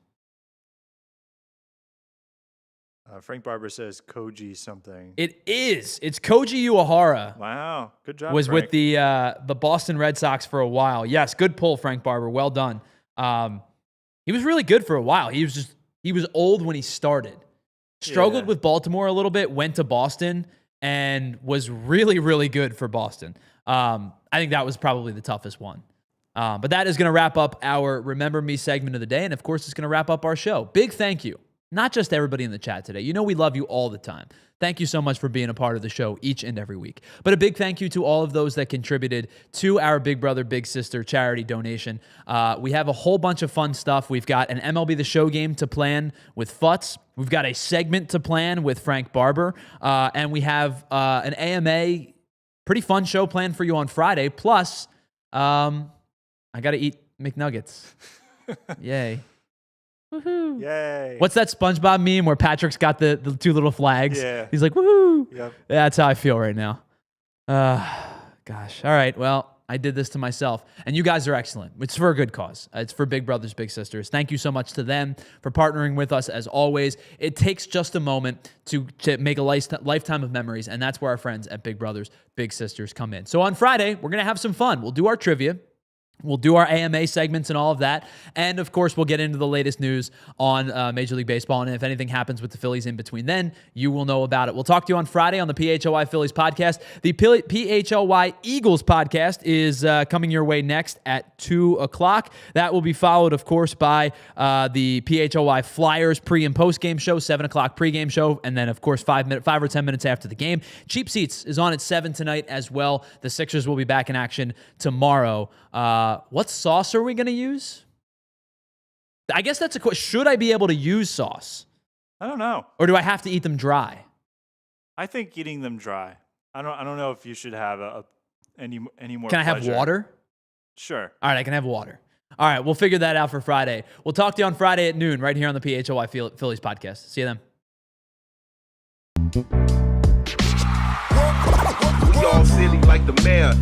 Frank Barber says Koji something. It is. It's Koji Uehara. Wow, good job. Was Frank. with the Boston Red Sox for a while. Yes, good pull, Frank Barber. Well done. He was really good for a while. He was old when he started. Struggled with Baltimore a little bit. Went to Boston and was really, really good for Boston. I think that was probably the toughest one. But that is going to wrap up our Remember Me segment of the day. And, of course, it's going to wrap up our show. Big thank you. Not just everybody in the chat today. You know we love you all the time. Thank you so much for being a part of the show each and every week. But a big thank you to all of those that contributed to our Big Brother, Big Sister charity donation. We have a whole bunch of fun stuff. We've got an MLB The Show game to plan with Futz. We've got a segment to plan with Frank Barber. And we have an AMA, pretty fun show planned for you on Friday. Plus, I got to eat McNuggets. Yay. Woohoo. Yay. What's that SpongeBob meme where Patrick's got the 2 little flags? Yeah. He's like, woohoo. Yep. That's how I feel right now. Gosh. All right. Well, I did this to myself. And you guys are excellent. It's for a good cause. It's for Big Brothers, Big Sisters. Thank you so much to them for partnering with us as always. It takes just a moment to make a lifetime of memories. And that's where our friends at Big Brothers, Big Sisters come in. So on Friday, we're going to have some fun. We'll do our trivia. We'll do our AMA segments and all of that. And, of course, we'll get into the latest news on Major League Baseball. And if anything happens with the Phillies in between then, you will know about it. We'll talk to you on Friday on the PHLY Phillies Podcast. The PHLY Eagles Podcast is coming your way next at 2 o'clock. That will be followed, of course, by the PHLY Flyers pre- and post-game show, 7 o'clock pregame show, and then, of course, 5 or 10 minutes after the game. Cheap Seats is on at 7 tonight as well. The Sixers will be back in action tomorrow. What sauce are we going to use? I guess that's a question. Should I be able to use sauce? I don't know. Or do I have to eat them dry? I think eating them dry. I don't know if you should have any more. Can I have water? Sure. All right, I can have water. All right, we'll figure that out for Friday. We'll talk to you on Friday at noon right here on the PHLY Phillies Podcast. See you then. We all silly like the mayor.